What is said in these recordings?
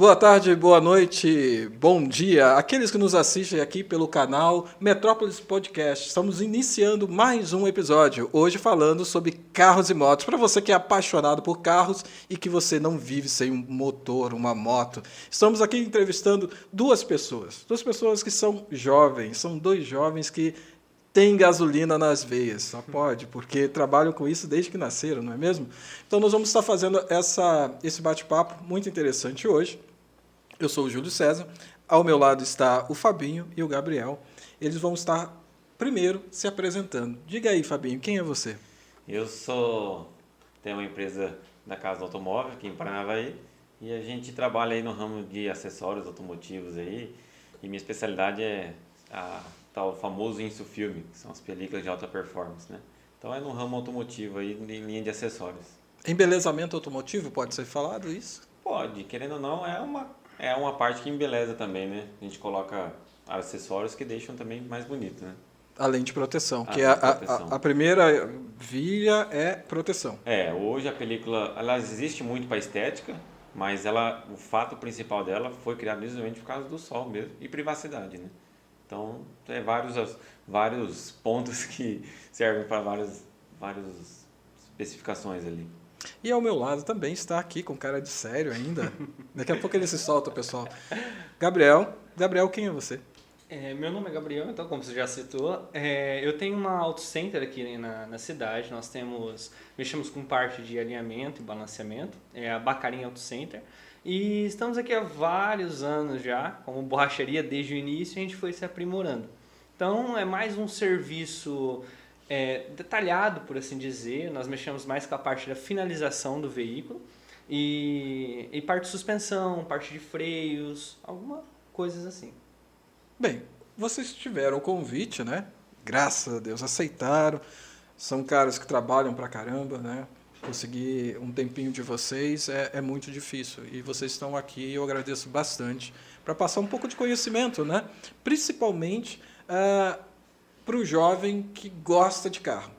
boa tarde, boa noite, bom dia. Aqueles que nos assistem aqui pelo canal Metrópolis Podcast. Estamos iniciando mais um episódio, hoje falando sobre carros e motos. Para você que é apaixonado por carros e que você não vive sem um motor, uma moto. Estamos aqui entrevistando duas pessoas que são jovens, são dois jovens que têm gasolina nas veias, só pode, porque trabalham com isso desde que nasceram, não é mesmo? Então nós vamos estar fazendo esse bate-papo muito interessante hoje. Eu sou o Júlio César, ao meu lado está o Fabinho e o Gabriel. Eles vão estar primeiro se apresentando. Diga aí, Fabinho, quem é você? Tenho uma empresa da Casa do Automóvel aqui em Paranavaí e a gente trabalha aí no ramo de acessórios automotivos aí e minha especialidade é o famoso Insufilme, que são as películas de alta performance, né? Então é no ramo automotivo aí, em linha de acessórios. Embelezamento automotivo, pode ser falado isso? Pode, querendo ou não, é uma parte que embeleza também, né? A gente coloca acessórios que deixam também mais bonito, né? Além de proteção, que proteção. A primeira via é proteção. Hoje a película, ela existe muito para estética, mas o fato principal dela foi criado justamente por causa do sol mesmo e privacidade, né? Então, vários pontos que servem para várias especificações ali. E ao meu lado também está aqui com cara de sério ainda. Daqui a pouco ele se solta, pessoal. Gabriel, quem é você? Meu nome é Gabriel, então, como você já citou, eu tenho uma auto center aqui na cidade. Nós mexemos com parte de alinhamento e balanceamento, é a Bacarinha Auto Center. E estamos aqui há vários anos já, como borracharia desde o início, a gente foi se aprimorando. Então, é mais um serviço detalhado, por assim dizer. Nós mexemos mais com a parte da finalização do veículo e parte de suspensão, parte de freios, algumas coisas assim. Bem, vocês tiveram o convite, né? Graças a Deus, aceitaram. São caras que trabalham pra caramba, né? Conseguir um tempinho de vocês é muito difícil. E vocês estão aqui e eu agradeço bastante para passar um pouco de conhecimento, né? Principalmente para o jovem que gosta de carro,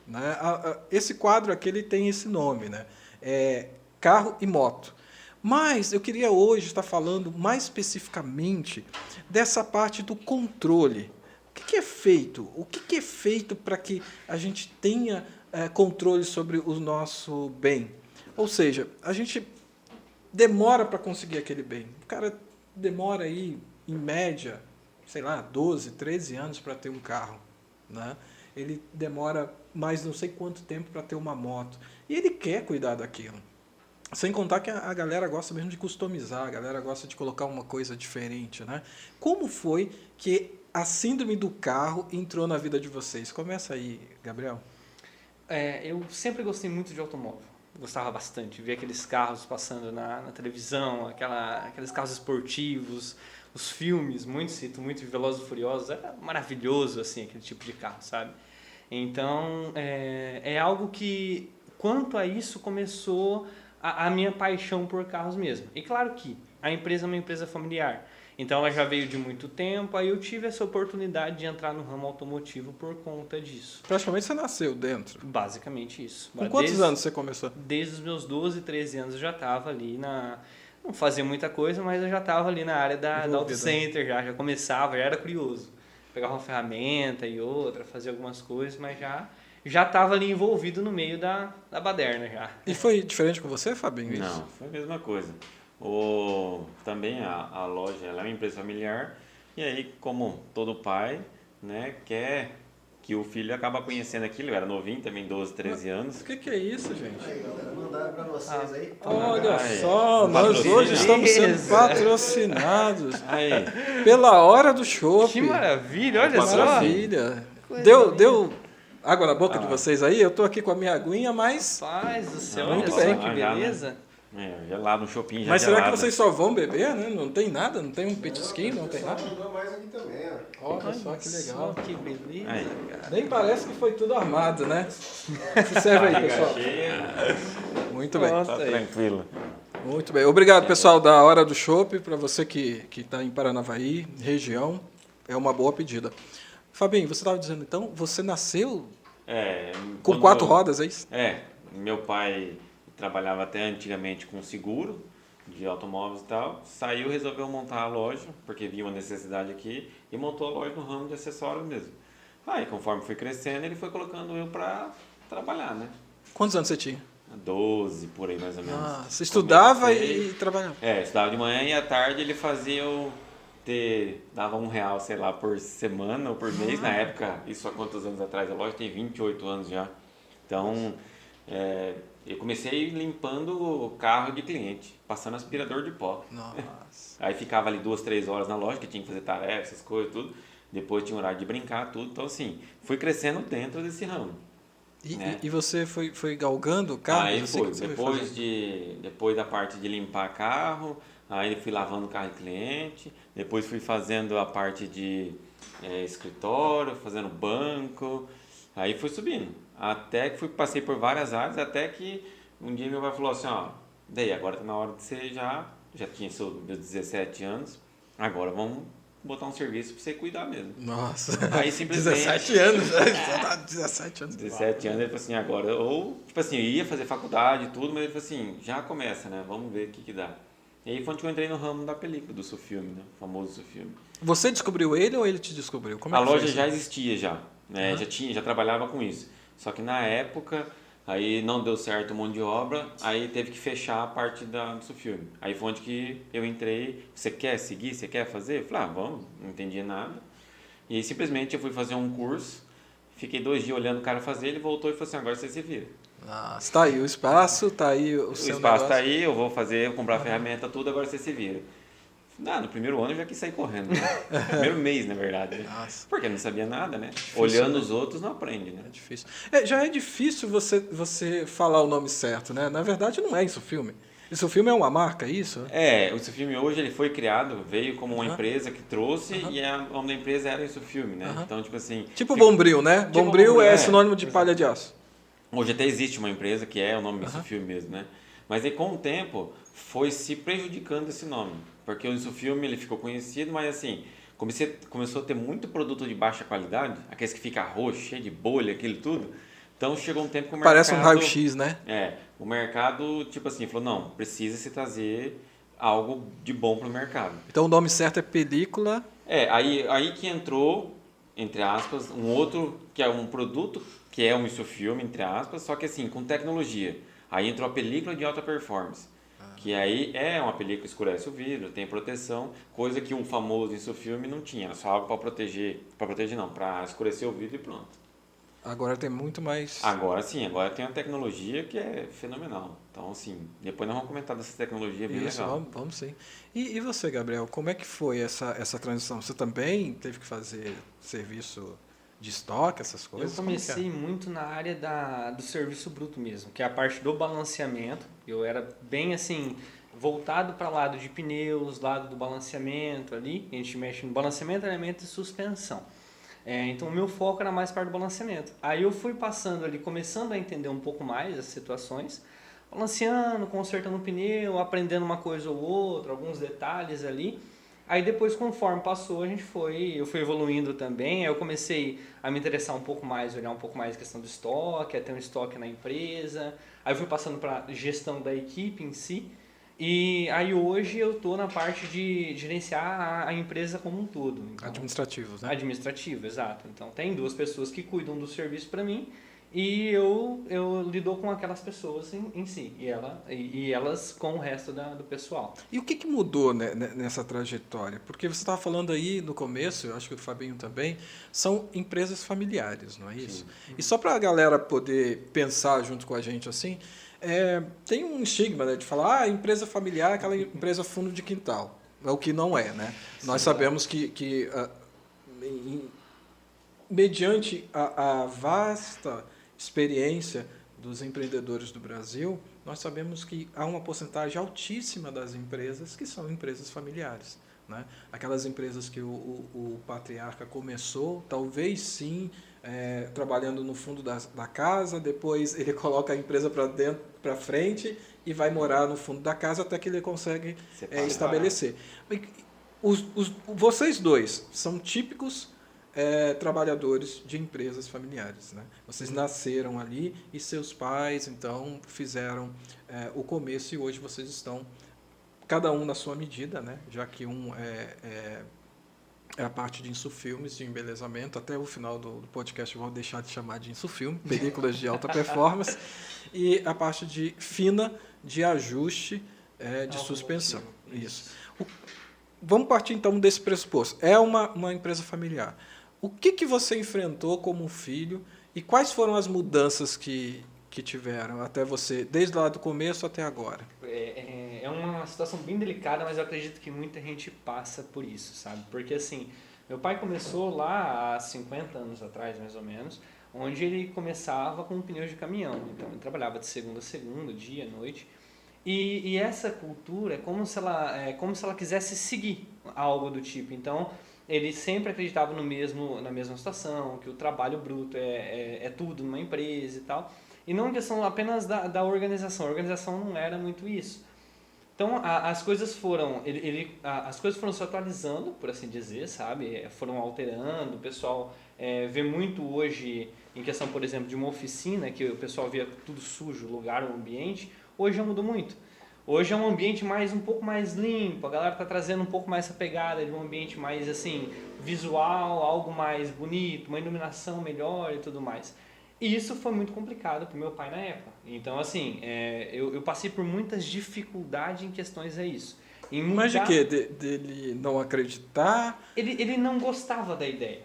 né? Esse quadro aqui ele tem esse nome, né? Carro e moto. Mas eu queria hoje estar falando mais especificamente dessa parte do controle. O que é feito? O que é feito para que a gente tenha controle sobre o nosso bem? Ou seja, a gente demora para conseguir aquele bem. O cara demora aí, em média, 12, 13 anos para ter um carro, né? Ele demora mais não sei quanto tempo para ter uma moto. E ele quer cuidar daquilo. Sem contar que a galera gosta mesmo de customizar, a galera gosta de colocar uma coisa diferente, né? Como foi que a síndrome do carro entrou na vida de vocês? Começa aí, Gabriel. Eu sempre gostei muito de automóvel. Gostava bastante. Ver aqueles carros passando na televisão, aqueles carros esportivos, os filmes, muito Velozes e Furiosos. Era maravilhoso, assim, aquele tipo de carro, sabe? Então, é algo que, quanto a isso, começou a minha paixão por carros mesmo. E claro que a empresa é uma empresa familiar. Então ela já veio de muito tempo, aí eu tive essa oportunidade de entrar no ramo automotivo por conta disso. Praticamente você nasceu dentro. Basicamente isso. Com quantos anos você começou? Desde os meus 12, 13 anos eu já estava ali não fazia muita coisa, mas eu já estava ali na área da Auto Center, já começava, já era curioso. Pegava uma ferramenta e outra, fazia algumas coisas, mas já estava ali envolvido no meio da baderna já. E foi diferente com você, Fabinho? Isso? Não, foi a mesma coisa. Também a loja ela é uma empresa familiar e aí, como todo pai, né, quer que o filho acaba conhecendo aquilo. Eu era novinho, também 12, 13 anos. O que é isso, gente? Aí, galera, mandaram para vocês aí. Olha só, nós hoje estamos sendo patrocinados pela Hora do Chopp. Que maravilha, olha só. Maravilha. Deu água na boca de vocês aí? Eu estou aqui com a minha aguinha, mas... Rapaz do céu, Muito olha bem. só que beleza. Gelado, um shopping já Mas será gelado. que vocês só vão beber, né? Não tem nada? Não tem um petisquinho? Não tem nada? Mandou mais aqui também, ó. Olha só que legal. Só que beleza, Aí. cara. Nem parece que foi tudo armado, né? Se serve aí, pessoal. Muito bem. Nossa, Tá aí. tranquilo. Muito bem. Obrigado, pessoal da Hora do Chopp. Para você que está em Paranavaí, região, é uma boa pedida. Fabinho, você estava dizendo, então, você nasceu com Quando 4 rodas, é isso? Meu pai trabalhava até antigamente com seguro de automóveis e tal. Saiu, resolveu montar a loja, porque via uma necessidade aqui, e montou a loja no ramo de acessórios mesmo. Aí, conforme fui crescendo, ele foi colocando eu para trabalhar, né? Quantos anos você tinha? 12, por aí mais ou menos. Você estudava Comecei- e trabalhava? estudava de manhã e à tarde ele fazia eu dava R$ 1, sei lá, por semana ou por mês. Na época, isso há quantos anos atrás? A loja tem 28 anos já. Então, eu comecei limpando o carro de cliente, passando aspirador de pó. Nossa. Aí ficava ali 2, 3 horas na loja, que tinha que fazer tarefas, essas coisas, tudo. Depois tinha horário de brincar, tudo. Então, assim, fui crescendo dentro desse ramo. Né? E você foi galgando carros? Aí assim, foi, que você depois da parte de limpar carro, aí fui lavando o carro de cliente, depois fui fazendo a parte de escritório, fazendo banco, aí fui subindo. Até que passei por várias áreas, até que um dia meu pai falou assim, ó, daí agora tá na hora de você já tinha meus 17 anos, agora vamos botar um serviço para você cuidar mesmo. Nossa. Aí simplesmente 17 anos, já tá 17 anos. 17 anos, ele falou assim, agora, ou, tipo assim, eu ia fazer faculdade e tudo, mas ele falou assim, já começa, né, vamos ver o que dá. E aí foi onde eu entrei no ramo da película, do Sufilme, né, o famoso Sufilme. Você descobriu ele ou ele te descobriu? Como é A que foi loja isso? já existia já, né, já trabalhava com isso, só que na época, aí não deu certo um monte de obra, aí teve que fechar a parte do Sufilme. Aí foi onde que eu entrei, você quer seguir, você quer fazer? Eu falei, vamos, não entendia nada. E aí simplesmente eu fui fazer um curso, fiquei 2 dias olhando o cara fazer, ele voltou e falou assim, agora você se vira. Tá aí o espaço, tá aí o O seu espaço negócio. tá aí, eu vou comprar ferramenta, tudo, agora você se vira. No primeiro ano eu já quis sair correndo, né? Primeiro mês, na verdade. Né? Nossa. Porque eu não sabia nada, né? Difícil, Olhando né? os outros não aprende, né? É difícil. Já é difícil você falar o nome certo, né? Na verdade não é isso filme. Isso filme é uma marca, é isso? O Insufilme hoje ele foi criado, veio como uma empresa que trouxe e o nome da empresa era Insufilme, né? Então, tipo assim... Tipo Bombril, né? Tipo Bombril Bombril, é sinônimo de palha de aço. Hoje até existe uma empresa que é o nome Insufilme mesmo, né? Mas aí com o tempo foi se prejudicando esse nome, porque o Insufilme ele ficou conhecido, mas assim, começou a ter muito produto de baixa qualidade, aqueles que fica roxo, cheio de bolha, aquilo tudo. Então chegou um tempo que o mercado... Parece um raio-x, né? O mercado, tipo assim, falou, não, precisa se trazer algo de bom para o mercado. Então o nome certo é película. Aí que entrou, entre aspas, um outro, que é um produto, que é um Insufilme, entre aspas, só que assim, com tecnologia. Aí entrou a película de alta performance, que aí é uma película que escurece o vidro, tem proteção, coisa que o famoso Insufilme não tinha, era só algo para proteger não, para escurecer o vidro e pronto. Agora tem muito mais. Agora sim, agora tem uma tecnologia que é fenomenal. Então, assim, depois nós vamos comentar dessa tecnologia bem Isso, legal. vamos sim. E você, Gabriel, como é que foi essa transição? Você também teve que fazer serviço de estoque, essas coisas? Eu comecei muito na área do serviço bruto mesmo, que é a parte do balanceamento. Eu era bem assim, voltado para lado de pneus, lado do balanceamento ali. A gente mexe no balanceamento, alinhamento e suspensão. Então o meu foco era mais parte do balanceamento. Aí eu fui passando ali, começando a entender um pouco mais as situações, balanceando, consertando o pneu, aprendendo uma coisa ou outra, alguns detalhes ali. Aí depois, conforme passou, eu fui evoluindo também. Aí eu comecei a me interessar um pouco mais, olhar um pouco mais a questão do estoque, a ter um estoque na empresa. Aí eu fui passando para gestão da equipe em si. E aí hoje eu estou na parte de gerenciar a empresa como um todo. Então, Administrativos, né? administrativo, exato. Então tem 2 pessoas que cuidam do serviço para mim e eu lido com aquelas pessoas em si e elas com o resto do pessoal. E o que mudou nessa trajetória? Porque você estava falando aí no começo, eu acho que o Fabinho também, são empresas familiares, não é isso? Sim. E só para a galera poder pensar junto com a gente assim, tem um estigma, né, de falar, empresa familiar é aquela empresa fundo de quintal. É o que não é, né? Sim, nós sabemos que mediante a vasta experiência dos empreendedores do Brasil, nós sabemos que há uma porcentagem altíssima das empresas que são empresas familiares. Né? Aquelas empresas que o patriarca começou, talvez sim, trabalhando no fundo da casa, depois ele coloca a empresa para frente e vai morar no fundo da casa até que ele consegue estabelecer. Vocês dois são típicos trabalhadores de empresas familiares. Né? Vocês nasceram ali e seus pais, então, fizeram o começo e hoje vocês estão cada um na sua medida, né? Já que um é a parte de insufilmes, de embelezamento. Até o final do podcast eu vou deixar de chamar de insufilme, películas de alta performance. E a parte de fina, de ajuste, de suspensão. Isso. Vamos partir então desse pressuposto. É uma empresa familiar. O que você enfrentou como filho e quais foram as mudanças que tiveram até você, desde lá do começo até agora? É uma situação bem delicada, mas eu acredito que muita gente passa por isso, sabe? Porque assim, meu pai começou lá há 50 anos atrás, mais ou menos, onde ele começava com pneus de caminhão. Então ele trabalhava de segunda a segunda, dia, noite. E essa cultura é como se ela quisesse seguir algo do tipo. Então ele sempre acreditava na mesma situação, que o trabalho bruto é tudo numa empresa e tal. E não questão apenas da organização. A organização não era muito isso. Então as coisas foram se atualizando, por assim dizer, sabe? Foram alterando. O pessoal vê muito hoje em questão, por exemplo, de uma oficina que o pessoal via tudo sujo, lugar, o ambiente. Hoje já mudou muito. Hoje é um ambiente um pouco mais limpo. A galera está trazendo um pouco mais essa pegada de um ambiente mais assim visual, algo mais bonito, uma iluminação melhor e tudo mais. E isso foi muito complicado para o meu pai na época. Então, assim, eu passei por muitas dificuldades em questões a isso. Mas de quê? Dele não acreditar? Ele não gostava da ideia,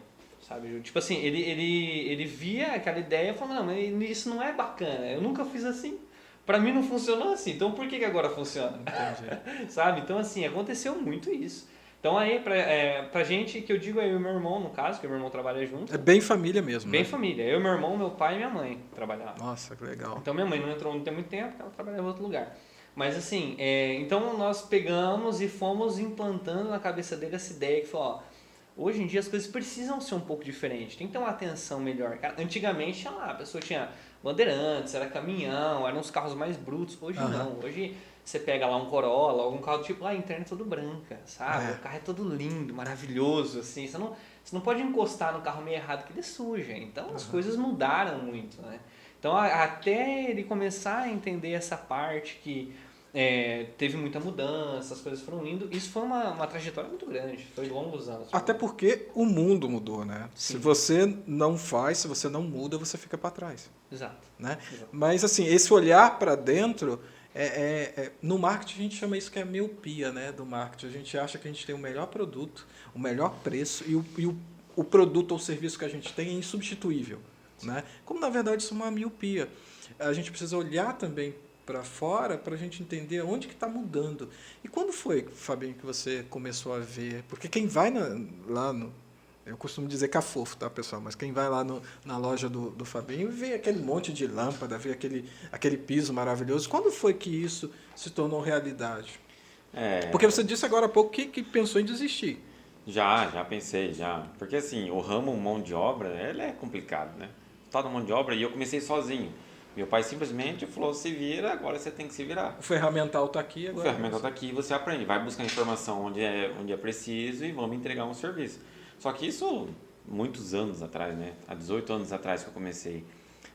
sabe? Tipo assim, ele via aquela ideia e falou, não, mas isso não é bacana, eu nunca fiz assim. Pra mim não funcionou assim, então por que agora funciona? Entendi. Sabe? Então, assim, aconteceu muito isso. Então aí, pra gente, que eu digo eu e meu irmão, no caso, que meu irmão trabalha junto. É bem família mesmo, Bem né? família. Eu, meu irmão, meu pai e minha mãe trabalhavam. Nossa, que legal. Então minha mãe não entrou não tem muito tempo, porque ela trabalhava em outro lugar. Mas assim, então nós pegamos e fomos implantando na cabeça dele essa ideia que falou, ó, hoje em dia as coisas precisam ser um pouco diferentes, tem que ter uma atenção melhor. Cara, antigamente, sei lá, a pessoa tinha bandeirantes, era caminhão, eram uns carros mais brutos. Hoje não, hoje você pega lá um Corolla, algum carro tipo lá, a internet é todo branca, sabe? O carro é todo lindo, maravilhoso, assim. Você não pode encostar no carro meio errado que ele suja. Então as coisas mudaram muito, né? Então até ele começar a entender essa parte que teve muita mudança, as coisas foram indo, isso foi uma trajetória muito grande, foi longos anos. Até porque o mundo mudou, né? Sim. Se você não faz, se você não muda, você fica para trás. Exato. Né? Exato. Mas assim, esse olhar para dentro, no marketing a gente chama isso que é a miopia, né? Do marketing. A gente acha que a gente tem o melhor produto, o melhor preço e o produto ou serviço que a gente tem é insubstituível. Né? Como na verdade isso é uma miopia. A gente precisa olhar também para fora para a gente entender onde que está mudando. E quando foi, Fabinho, que você começou a ver? Porque quem vai lá no... Eu costumo dizer cafofo, tá, pessoal? Mas quem vai lá na loja do Fabinho vê aquele monte de lâmpada, vê aquele piso maravilhoso. Quando foi que isso se tornou realidade? Porque você disse agora há pouco que pensou em desistir. Já pensei, já. Porque assim, o ramo mão de obra, ele é complicado, né? Tá na mão de obra e eu comecei sozinho. Meu pai simplesmente falou, se vira, agora você tem que se virar. O ferramental está aqui agora. O ferramental está aqui e você aprende. Vai buscar informação onde é preciso e vamos entregar um serviço. Só que isso, muitos anos atrás, né? Há 18 anos atrás que eu comecei.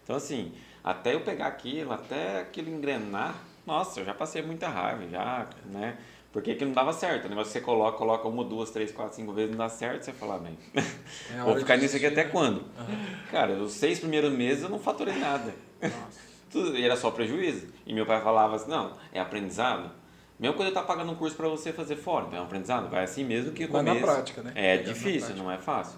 Então, assim, até eu pegar aquilo, até aquilo engrenar, nossa, eu já passei muita raiva, já, né? Porque aquilo não dava certo, né? Mas você coloca 1, 2, 3, 4, 5 vezes, não dá certo, você fala, bem, vou ficar nisso aqui até quando? Cara, os 6 primeiros meses eu não faturei nada. Tudo, era só prejuízo. E meu pai falava assim, não, é aprendizado. Mesmo quando ele está pagando um curso para você fazer fora, então é um aprendizado, vai assim mesmo que o começo. Vai na prática, né? É difícil, não é fácil.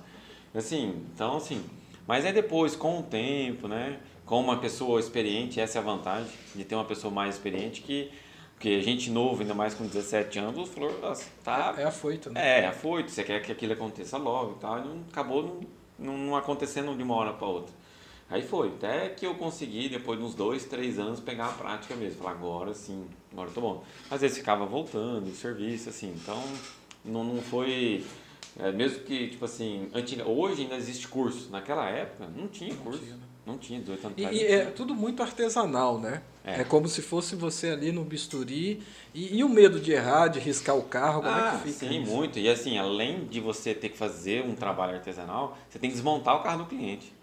Assim, então assim, mas é depois, com o tempo, né? Com uma pessoa experiente, essa é a vantagem de ter uma pessoa mais experiente porque a gente novo, ainda mais com 17 anos, falou, tá... É afoito, né? É afoito, você quer que aquilo aconteça logo e tal, e acabou não acontecendo de uma hora para outra. Aí foi, até que eu consegui, depois de uns 2, 3 anos, pegar a prática mesmo. Falar, agora sim, agora eu tô bom. Às vezes ficava voltando, serviço, assim, então não foi... mesmo que, tipo assim, hoje ainda existe curso. Naquela época, não tinha curso. Não tinha, 18 anos atrás. E é tudo muito artesanal, né? É como se fosse você ali no bisturi. E o medo de errar, de riscar o carro, como é que fica? Sim, isso? muito. E assim, além de você ter que fazer um trabalho artesanal, você tem que desmontar o carro do cliente.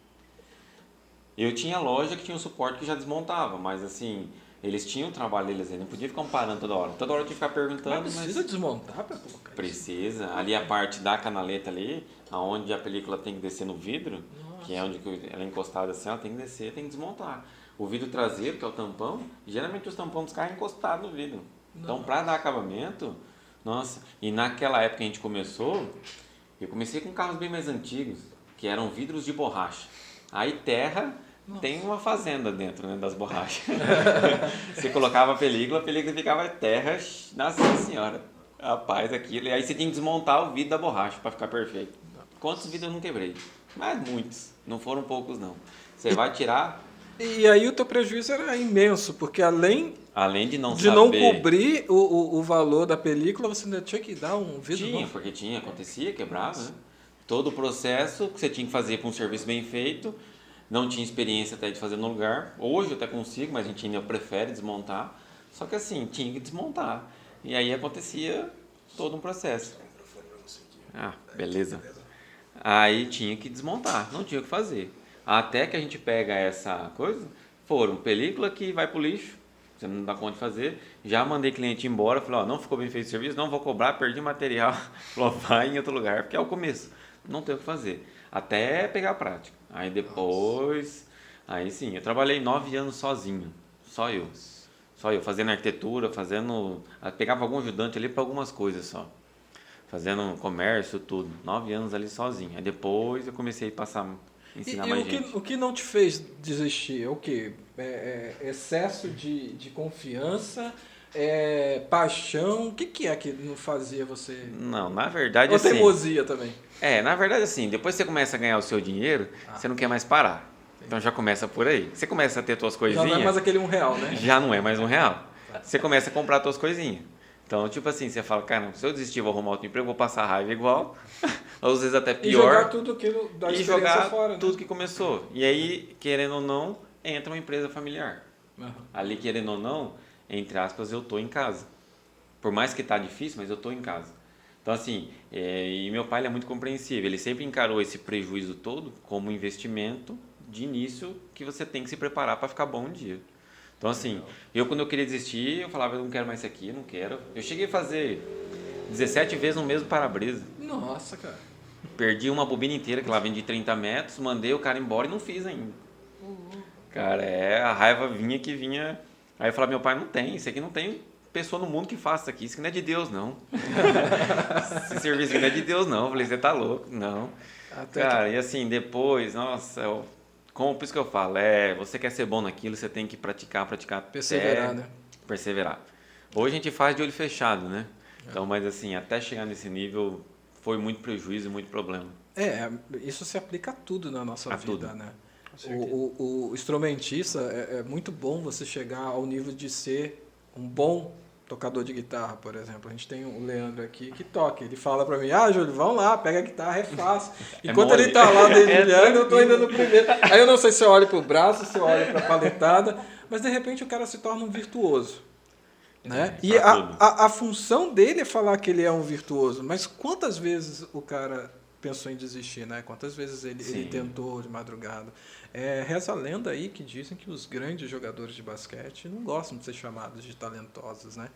Eu tinha loja que tinha um suporte que já desmontava, mas assim, Eles tinham o trabalho deles, eles não podiam ficar parando toda hora. Toda hora eu tinha que ficar perguntando, Mas precisa desmontar para colocar isso? Precisa. Ali a parte da canaleta ali, aonde a película tem que descer no vidro, que é onde ela é encostada assim, ela tem que descer, tem que desmontar. O vidro traseiro, que é o tampão, geralmente os tampões dos carros é encostado no vidro. Então, para dar acabamento, nossa, e naquela época que a gente começou, eu comecei com carros bem mais antigos, que eram vidros de borracha. Aí terra... Tem uma fazenda dentro, né, das borrachas. Você colocava a película ficava terra, nossa senhora. Rapaz, aquilo. E aí você tinha que desmontar o vidro da borracha para ficar perfeito. Quantos vidros eu não quebrei? Mas muitos. Não foram poucos, não. Você vai tirar... E aí o teu prejuízo era imenso, porque além de não cobrir o valor da película, você ainda tinha que dar um vidro novo. Porque acontecia, quebrava, né? Todo o processo que você tinha que fazer para um serviço bem feito... Não tinha experiência até de fazer no lugar. Hoje eu até consigo, mas a gente ainda prefere desmontar. Só que assim, tinha que desmontar. E aí acontecia todo um processo. Ah, beleza. Aí tinha que desmontar, não tinha o que fazer. Até que a gente pega essa coisa, foram película que vai pro lixo, você não dá conta de fazer. Já mandei cliente embora, falei, ó, não ficou bem feito o serviço, não vou cobrar, perdi material. Falou, vai em outro lugar, porque é o começo. Não tem o que fazer. Até pegar a prática. Aí depois, aí sim, eu trabalhei 9 anos sozinho, só eu, fazendo arquitetura, pegava algum ajudante ali para algumas coisas só, fazendo comércio, tudo, 9 anos ali sozinho. Aí depois eu comecei a ensinar mais gente. O que não te fez desistir? É o quê? Excesso de confiança? Paixão? O que é que não fazia você... Não, na verdade Ou assim... teimosia também? Na verdade assim, depois que você começa a ganhar o seu dinheiro, você não quer mais parar. Então já começa por aí. Você começa a ter suas coisinhas... Já não é mais aquele R$1, né? Já não é mais R$1. Você começa a comprar suas coisinhas. Então, tipo assim, você fala, cara, se eu desistir, vou arrumar outro emprego, vou passar raiva igual, ou às vezes até pior. E jogar tudo aquilo da experiência jogar fora, tudo né? que começou. E aí, querendo ou não, entra uma empresa familiar. Uhum. Ali, querendo ou não, entre aspas, eu tô em casa. Por mais que tá difícil, mas eu tô em casa. Então, assim, e meu pai ele é muito compreensível. Ele sempre encarou esse prejuízo todo como investimento de início que você tem que se preparar para ficar bom um dia. Então, assim, quando eu queria desistir, eu falava, eu não quero mais isso aqui, não quero. Eu cheguei a fazer 17 vezes no mesmo para-brisa. Nossa, cara. Perdi uma bobina inteira, que lá vem de 30 metros, mandei o cara embora e não fiz ainda. Cara, a raiva vinha. Aí eu falava, meu pai, não tem, isso aqui não tem pessoa no mundo que faça isso aqui não é de Deus, não. Esse serviço aqui não é de Deus, não. Eu falei, você tá louco? Não. Cara, e assim, depois, nossa, por isso que eu falo, você quer ser bom naquilo, você tem que praticar perseverar, até né? Perseverar. Hoje a gente faz de olho fechado, né? Então, mas assim, até chegar nesse nível, foi muito prejuízo e muito problema. Isso se aplica a tudo na nossa vida, tudo. né? O instrumentista, é muito bom você chegar ao nível de ser um bom tocador de guitarra, por exemplo. A gente tem o Leandro aqui que toca. Ele fala pra mim, Júlio, vamos lá, pega a guitarra, é fácil. Enquanto ele tá lá dedilhando, eu tô ainda no primeiro. Aí eu não sei se eu olho pro braço, se eu olho pra paletada, mas de repente o cara se torna um virtuoso. Né? E a função dele é falar que ele é um virtuoso, mas quantas vezes o cara pensou em desistir, né? Quantas vezes ele tentou de madrugada. Reza a lenda aí que dizem que os grandes jogadores de basquete não gostam de ser chamados de talentosos, né?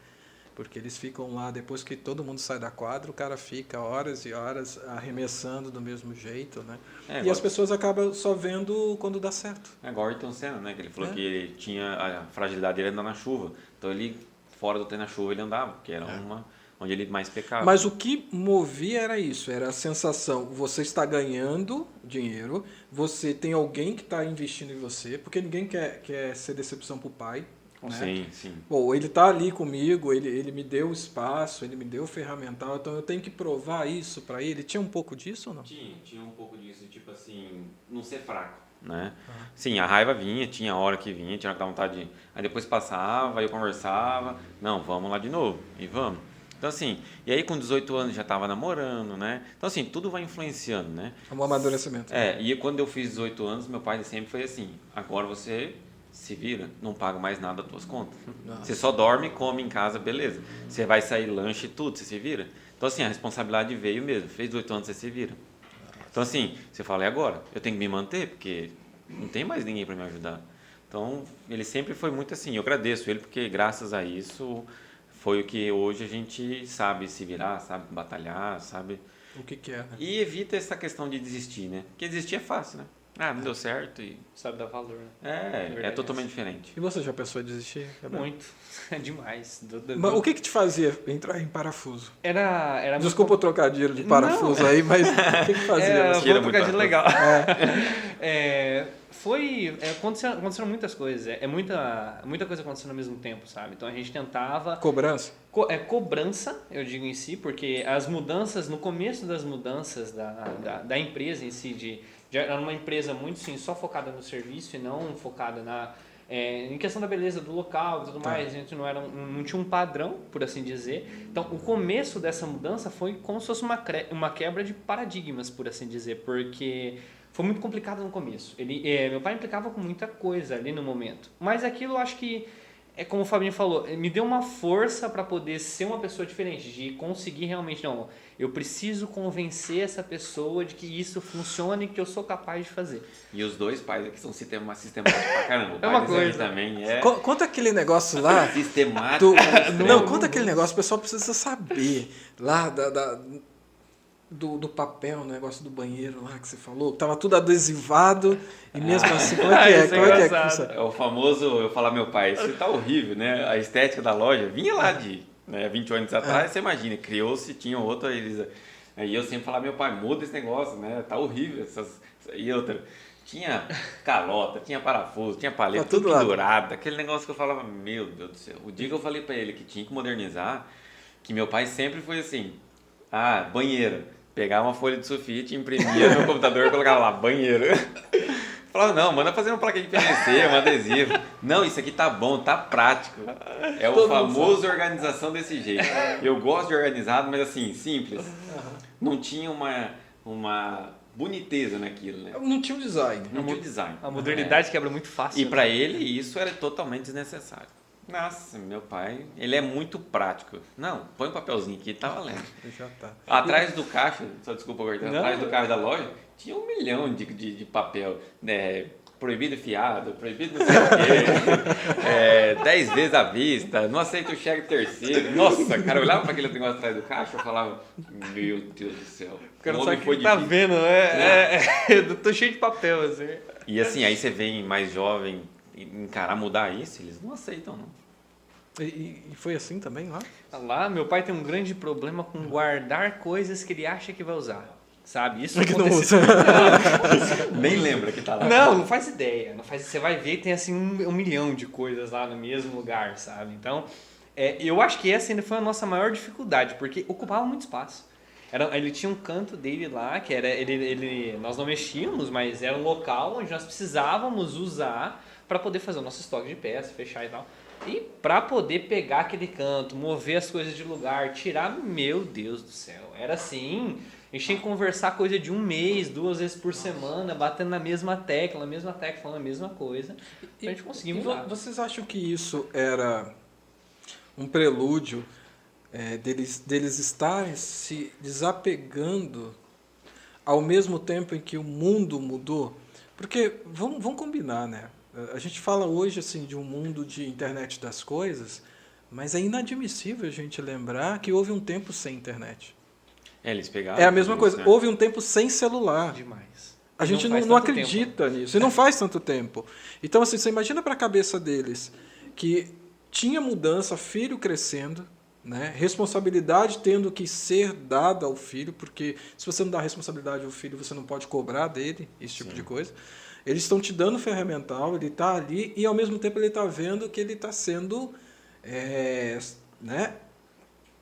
Porque eles ficam lá, depois que todo mundo sai da quadra, o cara fica horas e horas arremessando do mesmo jeito, né? E as pessoas acabam só vendo quando dá certo. É igual o Ayrton Senna, né? Que ele falou que ele tinha a fragilidade dele andar na chuva. Então ele, fora do treino na chuva, ele andava, porque era onde ele mais pecava. Mas o que movia era isso, era a sensação, você está ganhando dinheiro, você tem alguém que está investindo em você, porque ninguém quer ser decepção para o pai. Né? Sim. Bom, ele está ali comigo, ele me deu espaço, ele me deu ferramental, então eu tenho que provar isso para ele. Tinha um pouco disso ou não? Tinha um pouco disso, tipo assim, não ser fraco, né? Sim, a raiva vinha, tinha hora que vinha, tinha que dar vontade de... Aí depois passava, eu conversava, não, vamos lá de novo, e vamos. Então assim, e aí com 18 anos já estava namorando, né? Então assim, tudo vai influenciando, né? É um amadurecimento. E quando eu fiz 18 anos, meu pai sempre foi assim, agora você... se vira, não paga mais nada das tuas contas. Nossa. Você só dorme, come em casa, beleza. Você vai sair lanche e tudo, você se vira. Então, assim, a responsabilidade veio mesmo. Fez 18 anos, você se vira. Então, assim, você fala, e agora? Eu tenho que me manter, porque não tem mais ninguém para me ajudar. Então, ele sempre foi muito assim. Eu agradeço ele porque, graças a isso, foi o que hoje a gente sabe se virar, sabe batalhar, sabe... O que é, né? E evita essa questão de desistir, né? Porque desistir é fácil, né? Ah, não deu certo e... Sabe dar valor, né? É Verdade. totalmente diferente. E você já pensou em desistir, Gabriel? Muito. É demais. Mas o que te fazia entrar em parafuso? Era Desculpa o trocadilho de parafuso aí, mas o que fazia você? Foi um muito trocadilho parafuso. legal. Aconteceram muitas coisas. Muita coisa acontecendo ao mesmo tempo, sabe? Então a gente tentava... Cobrança? Cobrança, eu digo em si, porque as mudanças, no começo das mudanças da empresa em si, era uma empresa muito sim, só focada no serviço e não focada em questão da beleza do local e tudo mais, a gente não tinha um padrão, por assim dizer. Então, o começo dessa mudança foi como se fosse uma quebra de paradigmas, por assim dizer, porque foi muito complicado no começo. Meu pai implicava com muita coisa ali no momento, mas aquilo eu acho que, como o Fabinho falou, me deu uma força para poder ser uma pessoa diferente, de conseguir realmente, não, eu preciso convencer essa pessoa de que isso funciona e que eu sou capaz de fazer. E os dois pais aqui são sistemáticos pra caramba. O É uma pai desse coisa. também é Conta aquele negócio lá. sistemático. Não, conta aquele negócio, o pessoal precisa saber. Lá do papel, o negócio do banheiro lá que você falou, que tava tudo adesivado e mesmo assim, como é que é? Isso é Como é que é que engraçado. funciona? É o famoso, eu falar meu pai, isso tá horrível, né? A estética da loja vinha lá de 20 anos atrás, você imagina, criou-se, tinha outra, aí eu sempre falava, meu pai, muda esse negócio, né? Tá horrível, e outra, tinha calota, tinha parafuso, tinha paleta, Tá tudo tudo lá. pendurado, aquele negócio que eu falava, meu Deus do céu. O dia que eu falei pra ele que tinha que modernizar, que meu pai sempre foi assim, banheiro, pegava uma folha de sulfite, imprimia no computador e colocava lá, banheiro. Falava, não, manda fazer uma placa de PVC, um adesivo. Não, isso aqui tá bom, tá prático. É o Todo mundo famoso organização desse jeito. Eu gosto de organizado, mas assim, simples. Não tinha uma boniteza naquilo, né? Não tinha um design. Não tinha design. A modernidade quebra muito fácil. E pra ele isso era totalmente desnecessário. Nossa, meu pai, ele é muito prático. Não, põe um papelzinho aqui, tá valendo. Já tá. Atrás do caixa, só desculpa cortar, Não. atrás do caixa da loja, tinha 1 milhão de papel, né? Proibido fiado, proibido não sei o quê, 10 vezes à vista, não aceito o cheque terceiro. Nossa, cara, eu olhava para aquele negócio atrás do caixa e falava, meu Deus do céu. O cara como não sabe o que tá difícil. vendo, eu tô cheio de papel, assim. E assim, aí você vem mais jovem encarar mudar isso, eles não aceitam, não. E foi assim também lá? Lá, meu pai tem um grande problema com guardar coisas que ele acha que vai usar. Sabe? Isso Que não aconteceu. usa. Nem lembra que tá lá. Não faz ideia. Você vai ver que tem assim um milhão de coisas lá no mesmo lugar, sabe? Então, eu acho que essa ainda foi a nossa maior dificuldade, porque ocupava muito espaço. Ele tinha um canto dele lá, que era nós não mexíamos, mas era um local onde nós precisávamos usar para poder fazer o nosso estoque de peças, fechar e tal. E para poder pegar aquele canto, mover as coisas de lugar, tirar, meu Deus do céu, era assim, a gente tinha que conversar coisa de 1 mês, 2 vezes por semana, batendo na mesma tecla, falando a mesma coisa, pra gente conseguir mudar. Vocês acham que isso era um prelúdio deles estarem se desapegando ao mesmo tempo em que o mundo mudou? Porque, vamos combinar, né? A gente fala hoje assim, de um mundo de internet das coisas, mas é inadmissível a gente lembrar que houve um tempo sem internet. Eles pegaram. É a mesma tudo coisa. isso, né? Houve um tempo sem celular. Demais. A gente faz não tanto acredita nisso. E não faz tanto tempo. Então, assim, você imagina para a cabeça deles que tinha mudança, filho crescendo, né? Responsabilidade tendo que ser dada ao filho, porque se você não dá responsabilidade ao filho, você não pode cobrar dele, esse tipo de coisa. Eles estão te dando ferramental, ele está ali e, ao mesmo tempo, ele está vendo que ele está sendo... né?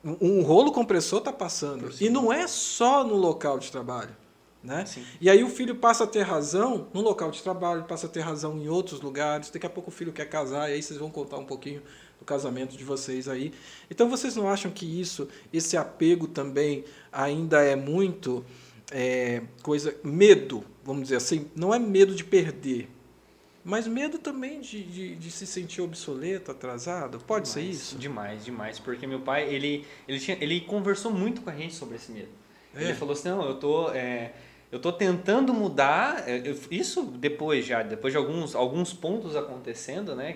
Um rolo compressor está passando. E não é só no local de trabalho. Né? E aí o filho passa a ter razão no local de trabalho, passa a ter razão em outros lugares. Daqui a pouco o filho quer casar, e aí vocês vão contar um pouquinho do casamento de vocês aí. Então vocês não acham que esse apego também ainda é muito medo, vamos dizer assim, não é medo de perder, mas medo também de se sentir obsoleto, atrasado? Pode ser isso? Demais, porque meu pai, ele conversou muito com a gente sobre esse medo. Ele falou assim, não, eu tô tentando mudar, isso depois de alguns pontos acontecendo, né?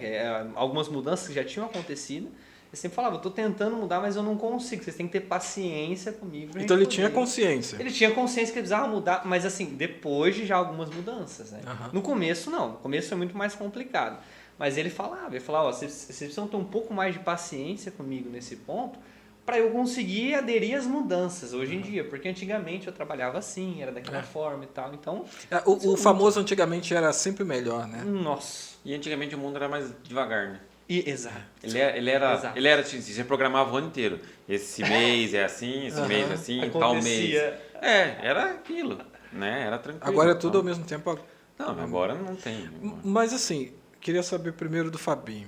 Algumas mudanças que já tinham acontecido. Eu sempre falava, eu tô tentando mudar, mas eu não consigo. Vocês têm que ter paciência comigo. Então ele tinha consciência. Ele tinha consciência que ele precisava mudar, mas assim, depois de já algumas mudanças, né? No começo não, no começo foi muito mais complicado. Mas ele falava, ó, vocês precisam ter um pouco mais de paciência comigo nesse ponto, para eu conseguir aderir às mudanças hoje em dia, porque antigamente eu trabalhava assim, era daquela forma e tal, então... O famoso antigamente era sempre melhor, né? Nossa. E antigamente o mundo era mais devagar, né? Exato. Ele era assim, você programava o ano inteiro. Esse mês é assim, esse mês é assim, tal mês. Era aquilo, né? Era tranquilo. Agora é tudo ao mesmo tempo. Não, agora não tem. Mas assim, queria saber primeiro do Fabinho.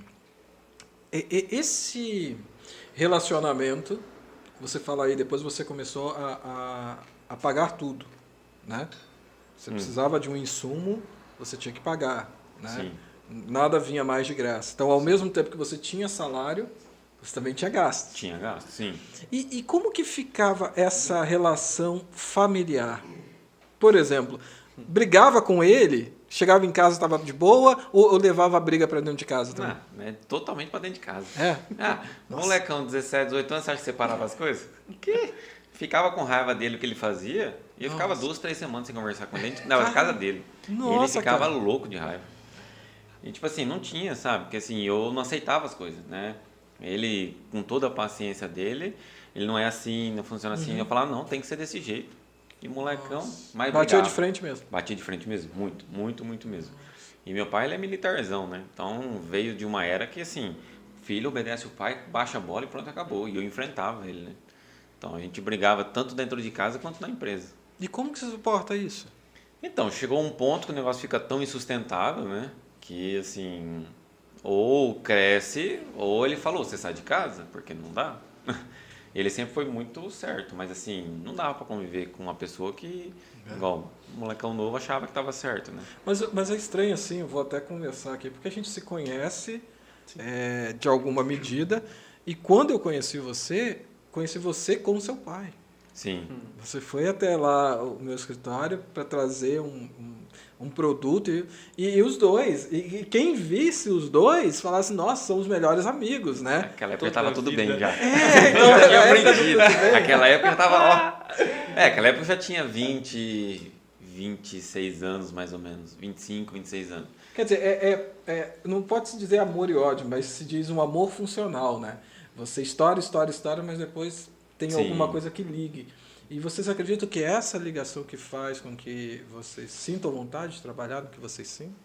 Esse relacionamento, você fala aí, depois você começou a pagar tudo, né? Você precisava de um insumo, você tinha que pagar, né? Sim. Nada vinha mais de graça. Então, ao mesmo tempo que você tinha salário, você também tinha gasto. Tinha gasto, sim. E como que ficava essa relação familiar? Por exemplo, brigava com ele, chegava em casa, estava de boa, ou levava a briga para dentro de casa também? Totalmente para dentro de casa. Nossa. 17, 18 anos, você acha que separava as coisas? O quê? Ficava com raiva dele, o que ele fazia, e eu ficava 2, 3 semanas sem conversar com ele, na casa dele. Nossa, e ele ficava cara. louco de raiva. E tipo assim, não tinha, sabe? Porque assim, eu não aceitava as coisas, né? Ele, com toda a paciência dele, ele não é assim, não funciona assim. Eu falava, não, tem que ser desse jeito. E molecão, mais Batia brigava. de frente mesmo. Batia de frente mesmo, muito, muito, muito mesmo. E meu pai, ele é militarzão, né? Então, veio de uma era que, assim, filho obedece o pai, baixa a bola e pronto, acabou. E eu enfrentava ele, né? Então, a gente brigava tanto dentro de casa quanto na empresa. E como que você suporta isso? Então, chegou um ponto que o negócio fica tão insustentável, né? Que, assim, ou cresce, ou ele falou, você sai de casa, porque não dá. Ele sempre foi muito certo, mas assim, não dava para conviver com uma pessoa que, igual, um molecão novo achava que estava certo, né? Mas é estranho assim, eu vou até conversar aqui, porque a gente se conhece de alguma medida, e quando eu conheci você com seu pai. Sim. Você foi até lá, o meu escritório, para trazer um produto, e os dois, e quem visse os dois, falasse, nossa, são os melhores amigos, né? Naquela época estava tudo bem já. Então, Eu tinha aprendido. Naquela época eu estava, naquela época eu já tinha 26 anos, mais ou menos. 25, 26 anos. Quer dizer, não pode se dizer amor e ódio, mas se diz um amor funcional, né? Você estoura, mas depois tem alguma coisa que ligue. E vocês acreditam que é essa ligação que faz com que vocês sintam vontade de trabalhar no que vocês sentem?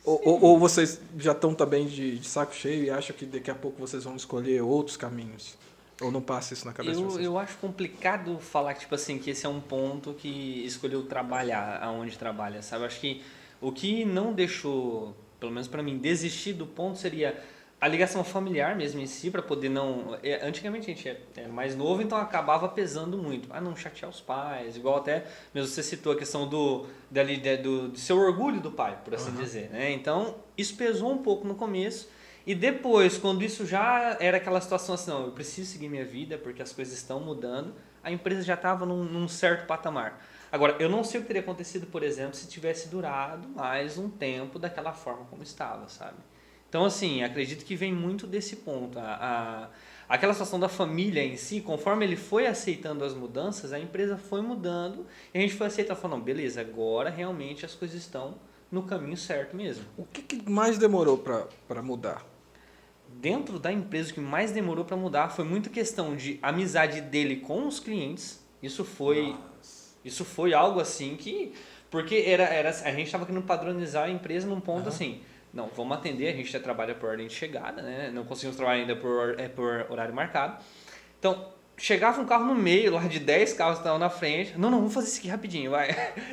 Ou vocês já estão também de saco cheio e acham que daqui a pouco vocês vão escolher outros caminhos? Ou não passa isso na cabeça de vocês? Eu acho complicado falar tipo assim, que esse é um ponto que escolheu trabalhar, aonde trabalha, sabe? Eu acho que o que não deixou, pelo menos para mim, desistir do ponto seria a ligação familiar mesmo em si, para poder não... Antigamente a gente era mais novo, então acabava pesando muito. Não chatear os pais, igual até mesmo você citou a questão do seu orgulho do pai, por assim dizer, né? Então, isso pesou um pouco no começo, e depois, quando isso já era aquela situação assim, não, eu preciso seguir minha vida porque as coisas estão mudando, a empresa já estava num certo patamar. Agora, eu não sei o que teria acontecido, por exemplo, se tivesse durado mais um tempo daquela forma como estava, sabe? Então, assim, acredito que vem muito desse ponto. Aquela situação da família em si, conforme ele foi aceitando as mudanças, a empresa foi mudando e a gente foi aceitando, falando, não, beleza, agora realmente as coisas estão no caminho certo mesmo. O que mais demorou para mudar? Dentro da empresa, o que mais demorou para mudar foi muito questão de amizade dele com os clientes. Isso foi algo assim que... Porque a gente estava querendo padronizar a empresa num ponto assim... Não, vamos atender, a gente já trabalha por ordem de chegada, né? Não conseguimos trabalhar ainda por horário marcado. Então, chegava um carro no meio, lá de 10 carros que estavam na frente. Não, vamos fazer isso aqui rapidinho, vai.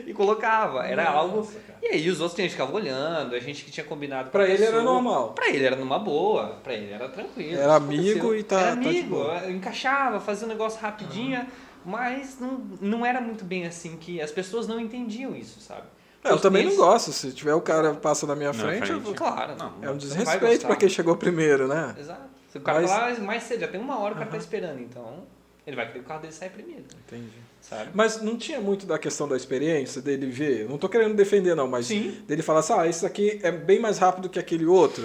E colocava. Era algo... Cara. E aí os outros clientes ficavam olhando, a gente que tinha combinado... Pra ele era normal. Pra ele era numa boa, pra ele era tranquilo. Era amigo e tá... Era amigo, tá encaixava, fazia um negócio rapidinho, mas não era muito bem assim, que as pessoas não entendiam isso, sabe? Eu também não gosto. Se tiver o cara passa na minha frente, eu vou... Claro. É um desrespeito para quem chegou primeiro, né? Exato. Se o cara falar mais cedo, já tem 1 hora o cara tá esperando, então... ele vai querer que o carro dele saia primeiro. Entendi. Sabe? Mas não tinha muito da questão da experiência dele ver, não tô querendo defender não, mas Sim. dele falar assim, esse aqui é bem mais rápido que aquele outro.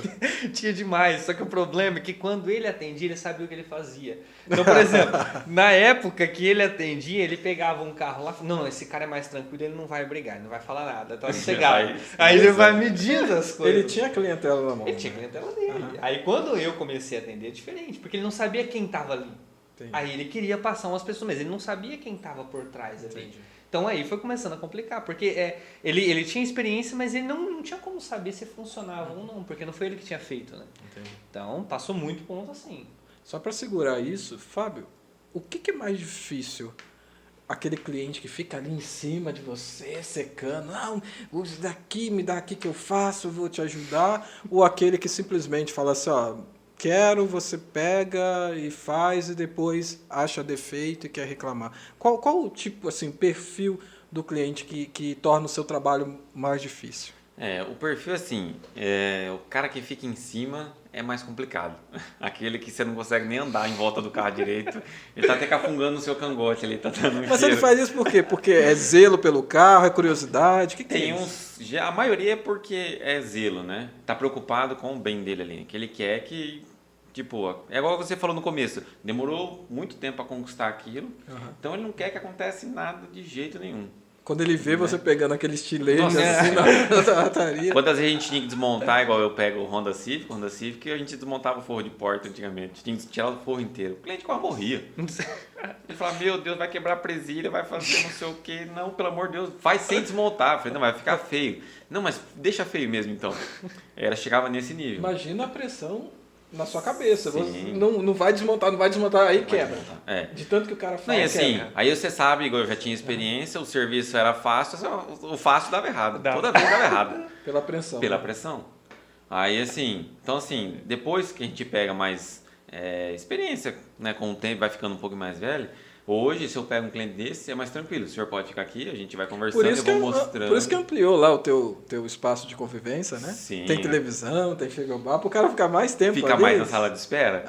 Tinha demais, só que o problema é que quando ele atendia, ele sabia o que ele fazia. Então, por exemplo, na época que ele atendia, ele pegava um carro lá, não, esse cara é mais tranquilo, ele não vai brigar, ele não vai falar nada, então chegava. Aí ele vai medindo as coisas. Ele tinha a clientela na mão. Ele tinha clientela dele. Aí quando eu comecei a atender, é diferente, porque ele não sabia quem estava ali. Entendi. Aí ele queria passar umas pessoas, mas ele não sabia quem estava por trás ali. Entendi. Então aí foi começando a complicar, porque ele tinha experiência, mas ele não tinha como saber se funcionava ou não, porque não foi ele que tinha feito, né? Entendi. Então passou muito ponto assim. Só para segurar isso, Fábio, o que é mais difícil? Aquele cliente que fica ali em cima de você, secando, não, usa daqui, me dá aqui que eu faço, eu vou te ajudar, ou aquele que simplesmente fala assim, ó, quero, você pega e faz e depois acha defeito e quer reclamar. Qual o tipo, assim, perfil do cliente que torna o seu trabalho mais difícil? O perfil assim, o cara que fica em cima é mais complicado. Aquele que você não consegue nem andar em volta do carro direito, ele tá até cafungando no seu cangote ali, tá dando um Mas cheiro. ele faz isso por quê? Porque é zelo pelo carro, é curiosidade? O que Tem é isso? a maioria é porque é zelo, né? Tá preocupado com o bem dele ali, que ele quer que, tipo, é igual você falou no começo, demorou muito tempo para conquistar aquilo, então ele não quer que aconteça nada de jeito nenhum. Quando ele vê você pegando aquele estilete Nossa, assim na lataria. Quantas vezes a gente tinha que desmontar, igual eu pego o Honda Civic, a gente desmontava o forro de porta antigamente, tinha que tirar o forro inteiro. O cliente quase morria. Ele falava, meu Deus, vai quebrar a presilha, vai fazer não sei o que. Não, pelo amor de Deus, faz sem desmontar. Eu falei, não, vai ficar feio. Não, mas deixa feio mesmo então. Chegava nesse nível. Imagina a pressão na sua cabeça. Você Sim. não vai desmontar, aí quebra. É. De tanto que o cara Não, faz, e assim, quebra. aí você sabe, igual eu já tinha experiência, o serviço era fácil, o fácil dava errado. Dava. Toda vez dava errado. Pela pressão. Pela pressão. Aí assim, então assim, depois que a gente pega mais experiência, né, com o tempo vai ficando um pouco mais velho, hoje se eu pego um cliente desse é mais tranquilo, o senhor pode ficar aqui, a gente vai conversando, eu vou mostrando. Por isso que ampliou lá o teu espaço de convivência, né? Sim. Tem televisão, tem frigobar, para o cara ficar mais tempo Fica ali. mais na sala de espera.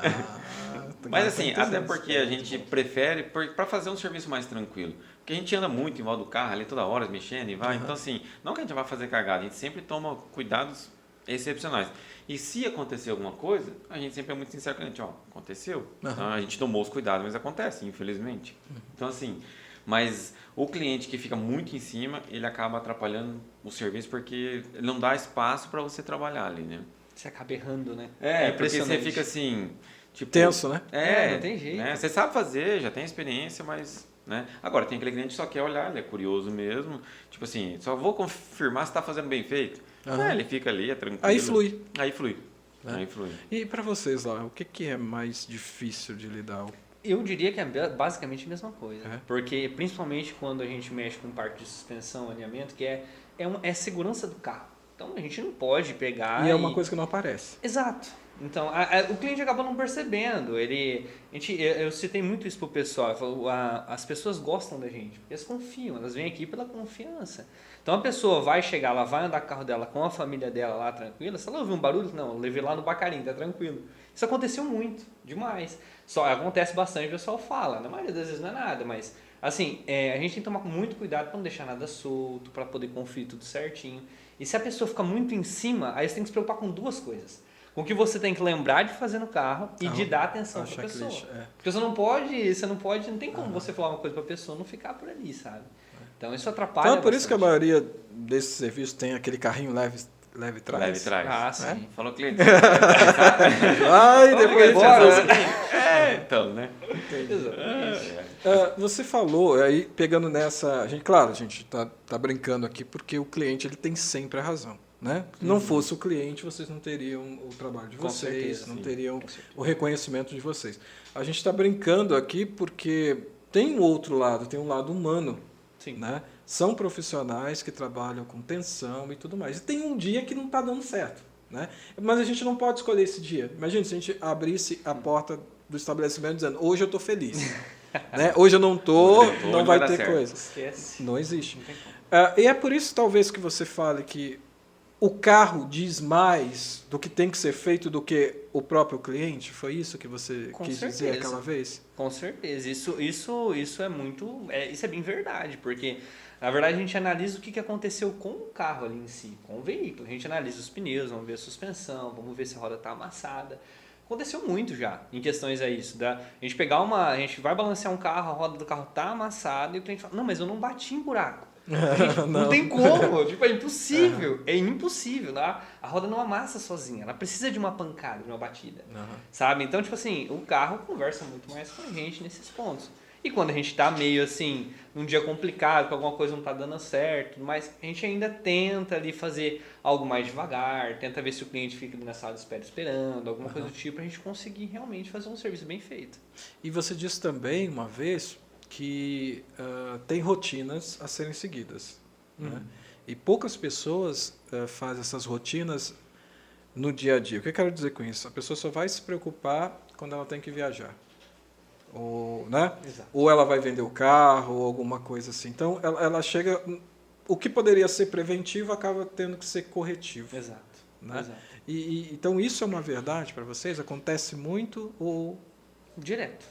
Mas assim, muitas até vezes. porque a gente prefere para fazer um serviço mais tranquilo. Porque a gente anda muito em volta do carro ali toda hora, mexendo e vai. Então assim, não que a gente vai fazer cagada, a gente sempre toma cuidados excepcionais. E se acontecer alguma coisa, a gente sempre é muito sincero com a gente, aconteceu. Então, a gente tomou os cuidados, mas acontece, infelizmente. Então assim, mas o cliente que fica muito em cima, ele acaba atrapalhando o serviço porque ele não dá espaço para você trabalhar ali, né? Você acaba errando, né? Porque você fica assim, tipo, Tenso, né? Não tem jeito. Né? Você sabe fazer, já tem experiência, mas, né? Agora tem aquele cliente que só quer olhar, ele é curioso mesmo, tipo assim, só vou confirmar se está fazendo bem feito. Ele fica ali, é tranquilo. Aí flui. Aí flui. Né? Aí flui. E para vocês lá, o que é mais difícil de lidar? Eu diria que é basicamente a mesma coisa. É? Porque principalmente quando a gente mexe com parte de suspensão, alinhamento, que é segurança do carro. Então a gente não pode pegar. E é uma coisa que não aparece. Exato. Então, o cliente acaba não percebendo. Eu citei muito isso pro pessoal. Eu falo, as pessoas gostam da gente, porque elas confiam, elas vêm aqui pela confiança. Então a pessoa vai chegar, ela vai andar com o carro dela com a família dela lá tranquila. Se ela ouvir um barulho, não, eu levei lá no Bacarim, tá tranquilo. Isso aconteceu muito, demais. Só acontece bastante, o pessoal fala. Na maioria das vezes não é nada, mas assim, a gente tem que tomar muito cuidado para não deixar nada solto, para poder conferir tudo certinho. E se a pessoa fica muito em cima, aí você tem que se preocupar com duas coisas. Com o que você tem que lembrar de fazer no carro e de dar atenção para a pessoa. Porque você não pode, não tem como você falar uma coisa para a pessoa não ficar por ali, sabe? Então isso atrapalha. Então é por isso que a maioria desses serviços tem aquele carrinho leve trás. Leve trás. Ah, sim. Falou cliente. Vai, depois embora, Então, né? Você falou, aí pegando nessa... A gente tá brincando aqui porque o cliente ele tem sempre a razão. Né? Se não fosse o cliente, vocês não teriam o trabalho de vocês, certeza, não sim. teriam o reconhecimento de vocês. A gente está brincando aqui porque tem um outro lado, tem um lado humano. Sim. Né? São profissionais que trabalham com tensão e tudo mais. E tem um dia que não está dando certo. Né? Mas a gente não pode escolher esse dia. Imagina se a gente abrisse a porta do estabelecimento dizendo, hoje eu estou feliz. Né? Hoje eu não estou, não vai ter certo. coisa. Esquece. Não existe. Não tem como. E é por isso talvez que você fale que o carro diz mais do que tem que ser feito do que o próprio cliente? Foi isso que você Com quis dizer certeza. aquela vez? Com certeza. Isso é muito. Isso é bem verdade, porque na verdade a gente analisa o que aconteceu com o carro ali em si, com o veículo. A gente analisa os pneus, vamos ver a suspensão, vamos ver se a roda está amassada. Aconteceu muito já em questões a isso. A gente pegar a gente vai balancear um carro, a roda do carro está amassada e o cliente fala: não, mas eu não bati em buraco. Gente, não tem como, tipo, é impossível, é impossível, tá? A roda não amassa sozinha, ela precisa de uma pancada, de uma batida, sabe? Então, tipo assim, o carro conversa muito mais com a gente nesses pontos. E quando a gente tá meio assim, num dia complicado, que alguma coisa não tá dando certo, mas a gente ainda tenta ali fazer algo mais devagar, tenta ver se o cliente fica na sala de espera esperando, alguma coisa do tipo, pra gente conseguir realmente fazer um serviço bem feito. E você disse também uma vez que tem rotinas a serem seguidas. Né? E poucas pessoas fazem essas rotinas no dia a dia. O que eu quero dizer com isso? A pessoa só vai se preocupar quando ela tem que viajar. Ou, né? Ou ela vai vender o carro, ou alguma coisa assim. Então, ela chega... O que poderia ser preventivo acaba tendo que ser corretivo. Exato. Né? Exato. Então, isso é uma verdade para vocês? Acontece muito ou... Direto.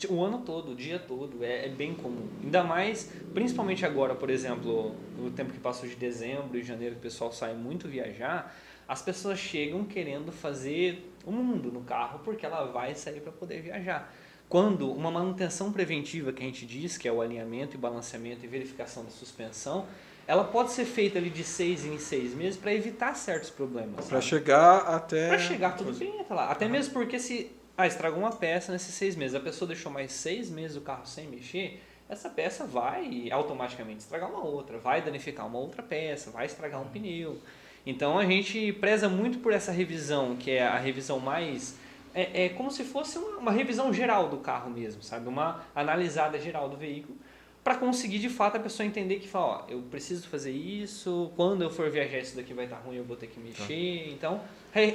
O ano todo, o dia todo, é bem comum. Ainda mais, principalmente agora, por exemplo, no tempo que passou de dezembro e janeiro, que o pessoal sai muito viajar, as pessoas chegam querendo fazer o mundo no carro porque ela vai sair para poder viajar. Quando uma manutenção preventiva, que a gente diz, que é o alinhamento e balanceamento e verificação da suspensão, ela pode ser feita ali de 6 em 6 meses para evitar certos problemas. Para chegar até... Para chegar tudo bem até lá. Até mesmo porque se... estragou uma peça nesses 6 meses, a pessoa deixou mais 6 meses o carro sem mexer, essa peça vai automaticamente estragar uma outra, vai danificar uma outra peça, vai estragar um pneu. Então a gente preza muito por essa revisão, que é a revisão mais... É como se fosse uma revisão geral do carro mesmo, sabe? Uma analisada geral do veículo, para conseguir de fato a pessoa entender que fala, ó, eu preciso fazer isso, quando eu for viajar isso daqui vai estar ruim, eu vou ter que mexer. Então,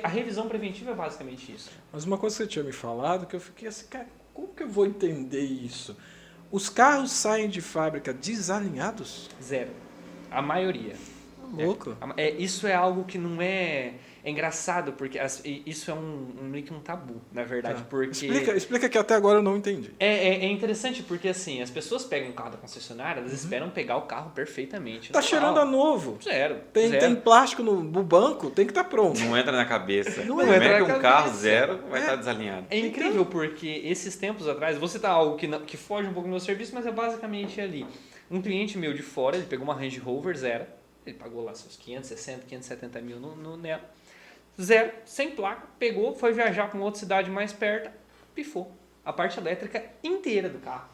a revisão preventiva é basicamente isso. Mas uma coisa que você tinha me falado, que eu fiquei assim, cara, como que eu vou entender isso? Os carros saem de fábrica desalinhados? Zero. A maioria. Louco. Isso é algo que não é... É engraçado, porque isso é meio que um tabu, na verdade, porque... Explica que até agora eu não entendi. É interessante porque, assim, as pessoas pegam um carro da concessionária, elas esperam pegar o carro perfeitamente. Tá cheirando a novo. Zero. Tem plástico no banco, tem que estar pronto. Não entra na cabeça. Não Como entra é na que um cabeça. carro zero vai estar desalinhado? É incrível porque esses tempos atrás, vou citar algo que foge um pouco do meu serviço, mas é basicamente ali. Um cliente meu de fora, ele pegou uma Range Rover zero, ele pagou lá seus 560, 570 mil nela. Zero, sem placa, pegou, foi viajar para uma outra cidade mais perto, pifou a parte elétrica inteira do carro.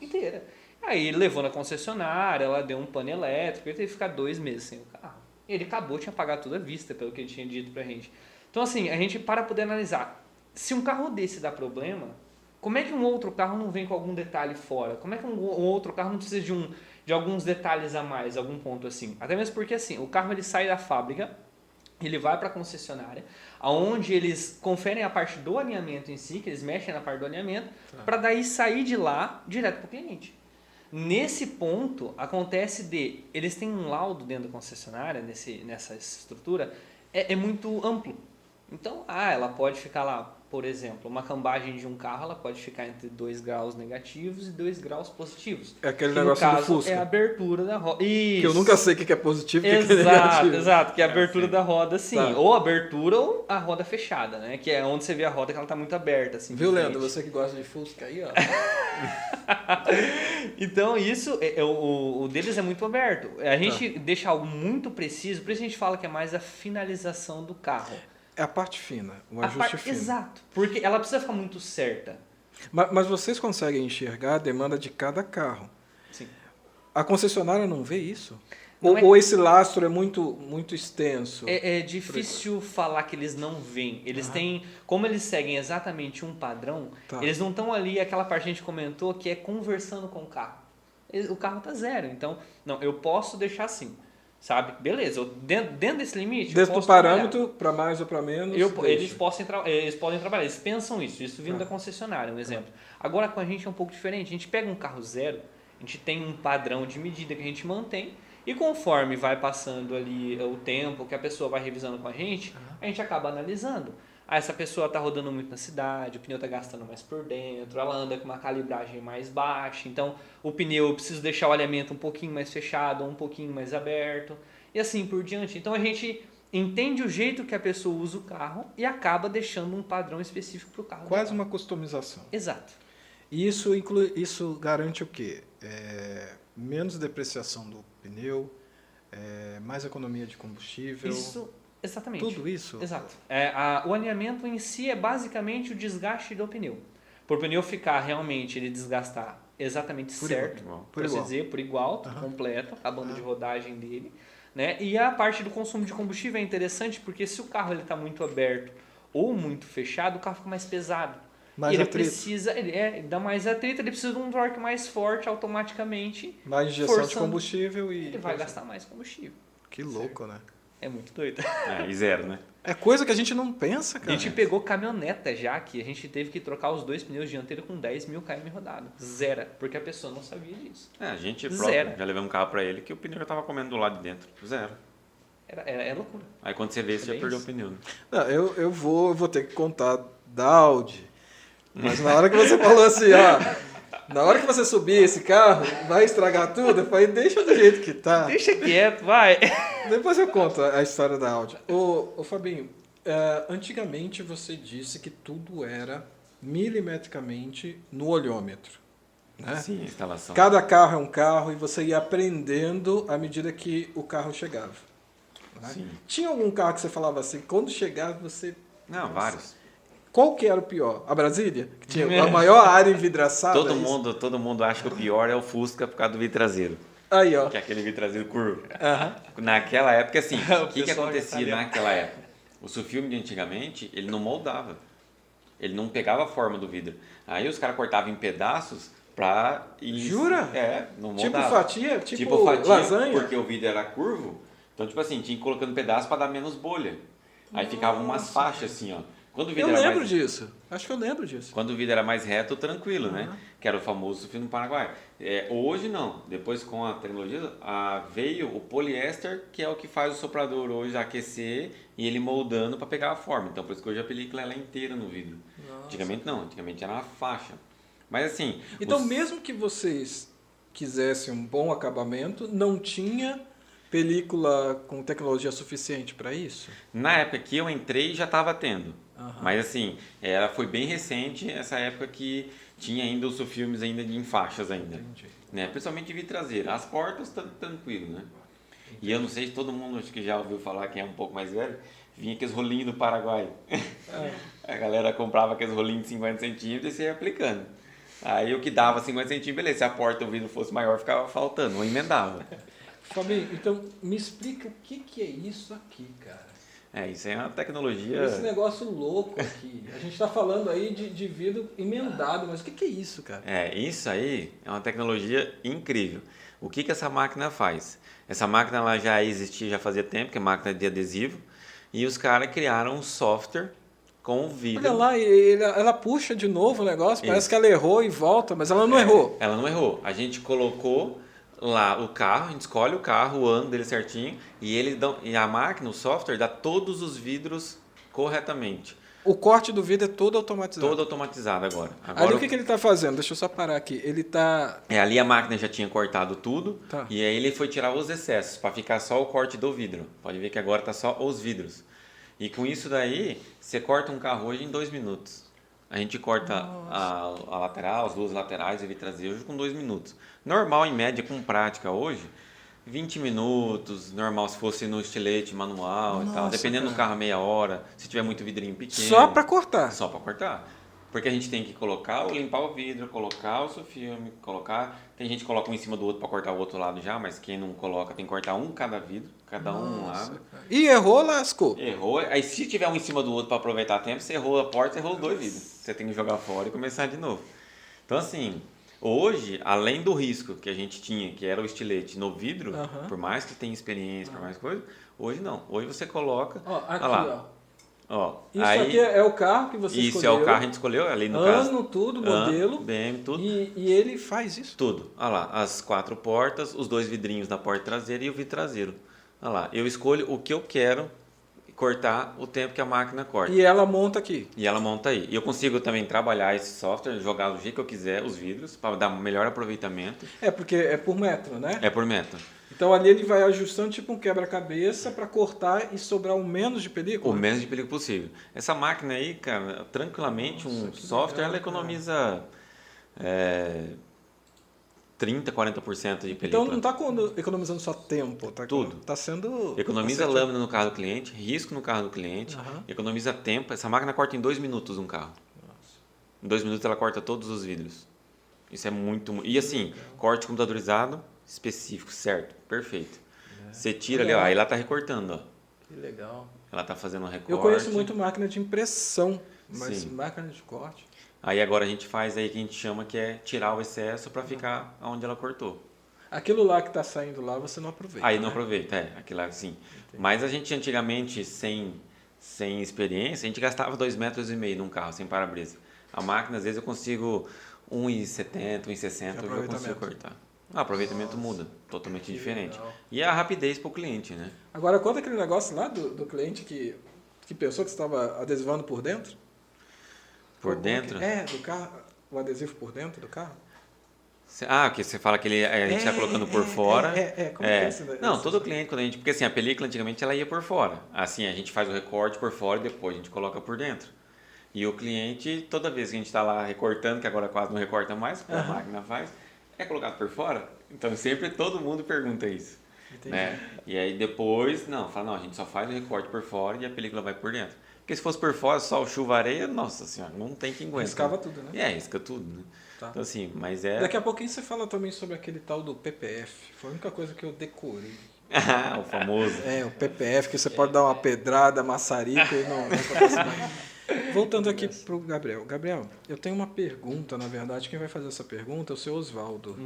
Inteira. Aí ele levou na concessionária, ela deu um pano elétrico, ele teve que ficar 2 meses sem o carro. Ele acabou, tinha pagado tudo à vista, pelo que ele tinha dito pra gente. Então assim, a gente para poder analisar, se um carro desse dá problema, como é que um outro carro não vem com algum detalhe fora? Como é que um outro carro não precisa de alguns detalhes a mais, algum ponto assim? Até mesmo porque assim, o carro ele sai da fábrica, ele vai para a concessionária, onde eles conferem a parte do alinhamento em si, que eles mexem na parte do alinhamento, para daí sair de lá direto para o cliente. Nesse ponto, acontece eles têm um laudo dentro da concessionária, nessa estrutura, é muito amplo. Então, ela pode ficar lá, por exemplo, uma cambagem de um carro, ela pode ficar entre 2 graus negativos e 2 graus positivos. É aquele que, negócio no caso, do Fusca. é a abertura da roda. Isso. Que eu nunca sei o que é positivo e o que é negativo. Exato, que é a abertura sim. da roda, sim. Tá. Ou abertura ou a roda fechada, né? Que é onde você vê a roda que ela tá muito aberta, assim. Viu, de Leandro? frente. Você que gosta de Fusca aí, ó. Então isso, o deles é muito aberto. A gente deixa algo muito preciso, por isso a gente fala que é mais a finalização do carro. É a parte fina, o ajuste fino. Exato, porque ela precisa ficar muito certa. Mas vocês conseguem enxergar a demanda de cada carro. Sim. A concessionária não vê isso? Não Ou esse lastro é muito extenso? É difícil falar que eles não veem. Eles têm, como eles seguem exatamente um padrão, eles não estão ali, aquela parte que a gente comentou, que é conversando com o carro. O carro está zero, então, não, eu posso deixar assim, sabe? Beleza, dentro desse limite, Dentro eu do posso parâmetro, para mais ou para menos, eles deixa. podem trabalhar, eles pensam isso vindo da concessionária, um exemplo. Agora com a gente é um pouco diferente, a gente pega um carro zero, a gente tem um padrão de medida que a gente mantém, E conforme vai passando ali o tempo, que a pessoa vai revisando com a gente acaba analisando. Ah, essa pessoa está rodando muito na cidade, o pneu está gastando mais por dentro, ela anda com uma calibragem mais baixa, então o pneu eu preciso deixar o alinhamento um pouquinho mais fechado, um pouquinho mais aberto, e assim por diante. Então a gente entende o jeito que a pessoa usa o carro e acaba deixando um padrão específico para o carro. Quase uma customização. Exato. E isso garante o quê? Menos depreciação do pneu, mais economia de combustível. Isso, exatamente. Tudo isso. Exato. O alinhamento em si é basicamente o desgaste do pneu. Por o pneu ficar realmente, ele desgastar exatamente Por certo, igual. por assim dizer, por igual, completo, a banda de rodagem dele. Né? E a parte do consumo de combustível é interessante porque se o carro está muito aberto ou muito fechado, o carro fica mais pesado. Mais ele atrito. precisa, ele dá mais atrito, ele precisa de um torque mais forte automaticamente. Mais injeção de forçando. combustível e... Ele vai gastar mais combustível. Que louco, né? É muito doido. E zero, né? É coisa que a gente não pensa, A cara. gente pegou caminhoneta já, que a gente teve que trocar os 2 pneus dianteiros com 10 mil km rodado. Zero, porque a pessoa não sabia disso. A gente Zero. próprio já levamos um carro pra ele que o pneu já tava comendo do lado de dentro. Zero. É loucura. Aí quando você vê, você já bem perdeu isso. o pneu. Né? Não, eu vou ter que contar da Audi. Mas na hora que você falou assim, na hora que você subir esse carro, vai estragar tudo, eu falei, deixa do jeito que tá. Deixa quieto, vai. Depois eu conto a história da Audi. Ô Fabinho, antigamente você disse que tudo era milimetricamente no olhômetro. Né? Sim, a instalação. Cada carro é um carro e você ia aprendendo à medida que o carro chegava. Né? Sim. Tinha algum carro que você falava assim, quando chegava você... Não, vários. Qual que era o pior? A Brasília? Que tinha a maior área envidraçada? Todo mundo acha que o pior é o Fusca por causa do vidro traseiro. Aí, ó. Que é aquele vidro traseiro curvo. Naquela época, assim, o que pessoal já acontecia sabia. naquela época? O sulfilme de antigamente, ele não moldava. Ele não pegava a forma do vidro. Aí os caras cortavam em pedaços pra... Jura? Não Tipo moldava. fatia? Tipo fatia, lasanha? porque o vidro era curvo. Então, tipo assim, tinha que ir colocando pedaço pra dar menos bolha. Aí ficavam umas faixas assim, ó. Quando o vidro Eu era lembro mais... disso. Acho que eu lembro disso. Quando o vidro era mais reto, tranquilo, né? Que era o famoso sulfilme no Paraguai. Hoje não. Depois com a tecnologia, veio o poliéster, que é o que faz o soprador hoje aquecer e ele moldando para pegar a forma. Então por isso que hoje a película ela é inteira no vidro. Nossa. Antigamente não. Antigamente era uma faixa. Mas assim... Então, mesmo que vocês quisessem um bom acabamento, não tinha película com tecnologia suficiente para isso? Na época que eu entrei, já estava tendo. Aham. Mas assim, ela foi bem recente, essa época que tinha ainda os filmes ainda em faixas ainda. Entendi. Né? Principalmente de vidro traseiro. As portas, tranquilo, né? E eu não sei se todo mundo acho que já ouviu falar, quem é um pouco mais velho, vinha aqueles rolinhos do Paraguai. A galera comprava aqueles rolinhos de 50 centímetros e você ia aplicando. Aí o que dava 50 centímetros, beleza. Se a porta do vidro fosse maior, ficava faltando, não emendava. Fabinho, então me explica o que é isso aqui, cara. Isso aí é uma tecnologia... Esse negócio louco aqui. A gente está falando aí de vidro emendado, mas o que é isso, cara? Isso aí é uma tecnologia incrível. O que essa máquina faz? Essa máquina ela já existia, já fazia tempo, que é máquina de adesivo, e os caras criaram um software com o vidro. Olha lá, ela puxa de novo o negócio, parece que ela errou e volta, mas ela não errou. Ela não errou. A gente colocou lá o carro, a gente escolhe o carro, o ano dele certinho, e a máquina, o software, dá todos os vidros corretamente. O corte do vidro é todo automatizado. Todo automatizado agora. Ali o que ele está fazendo? Deixa eu só parar aqui. Ele está... Ali a máquina já tinha cortado tudo, Tá. e aí ele foi tirar os excessos, para ficar só o corte do vidro. Pode ver que agora está só os vidros. E com isso daí, você corta um carro hoje em 2 minutos. A gente corta a lateral, as duas laterais e o vidro traseiro com 2 minutos. Normal, em média, com prática hoje, 20 minutos. Normal se fosse no estilete manual e tal. Dependendo do carro, meia hora. Se tiver muito vidrinho pequeno. Só para cortar. Só para cortar. Porque a gente tem que colocar, limpar o vidro, colocar o sulfilme, colocar... Tem gente que coloca um em cima do outro para cortar o outro lado já, mas quem não coloca tem que cortar um cada vidro, cada um lado. E errou, lascou. Errou, aí se tiver um em cima do outro para aproveitar tempo, você errou a porta, errou os 2 vidros. Você tem que jogar fora e começar de novo. Então assim, hoje, além do risco que a gente tinha, que era o estilete no vidro, por mais que tenha experiência, por mais coisa, hoje não. Hoje você coloca... Ó, aqui, olha lá. Ó, Isso aí, aqui é o carro que você isso escolheu. é o carro que a gente escolheu, ali no caso. Ano, tudo, modelo. BM, tudo. E ele faz isso. Tudo. Olha lá, as 4 portas, os 2 vidrinhos da porta traseira e o vidro traseiro. Olha lá, eu escolho o que eu quero cortar o tempo que a máquina corta. E ela monta aqui. E ela monta aí. E eu consigo também trabalhar esse software, jogar do jeito que eu quiser os vidros, para dar melhor aproveitamento. É, porque é por metro, né? É por metro. Então ali ele vai ajustando tipo um quebra-cabeça para cortar e sobrar o menos de película. O menos de película possível. Essa máquina aí, cara, tranquilamente, Nossa, um que software, legal, ela economiza 30, 40% de película. Então não está economizando só tempo, tá? Tudo. Está sendo... Economiza lâmina no carro do cliente, risco no carro do cliente, economiza tempo. Essa máquina corta em 2 minutos um carro. Nossa. Em 2 minutos ela corta todos os vidros. Isso é muito... E assim, corte computadorizado específico, certo, perfeito. Você tira ali, ó, aí ela está recortando, ó. Que legal. Ela está fazendo um recorte. Eu conheço muito máquina de impressão, mas Sim. máquina de corte... Aí agora a gente faz aí que a gente chama que é tirar o excesso para ficar onde ela cortou. Aquilo lá que está saindo lá, você não aproveita. Aí né? não aproveita, aquilo lá sim. Mas a gente antigamente, sem experiência, a gente gastava 2,5 metros num carro, sem para-brisa. A máquina, às vezes, eu consigo 1,70, 1,60, eu consigo cortar. O aproveitamento muda, totalmente diferente. Legal. E a rapidez para o cliente, né? Agora, conta aquele negócio lá do cliente que pensou que você estava adesivando por dentro. Por dentro? Do carro, o adesivo por dentro do carro. Que você fala que a gente está colocando por fora. Como é esse, Não, todo cliente, quando a gente... Porque assim, a película antigamente ela ia por fora. Assim, a gente faz o recorte por fora e depois a gente coloca por dentro. E o cliente, toda vez que a gente está lá recortando, que agora quase não recorta mais, porque a máquina faz, é colocado por fora. Então sempre todo mundo pergunta isso. Né? E aí depois, a gente só faz o recorte por fora e a película vai por dentro. Porque se fosse por fora, sol, chuva, areia, nossa senhora, não tem quem aguenta. Riscava tudo, né? Risca tudo, né? Tá. Então assim, mas é... Daqui a pouquinho você fala também sobre aquele tal do PPF. Foi a única coisa que eu decorei. O famoso. O PPF, que você pode dar uma pedrada, maçarico e não acontece nada. Voltando aqui para o Gabriel. Gabriel, eu tenho uma pergunta, na verdade. Quem vai fazer essa pergunta é o seu Oswaldo.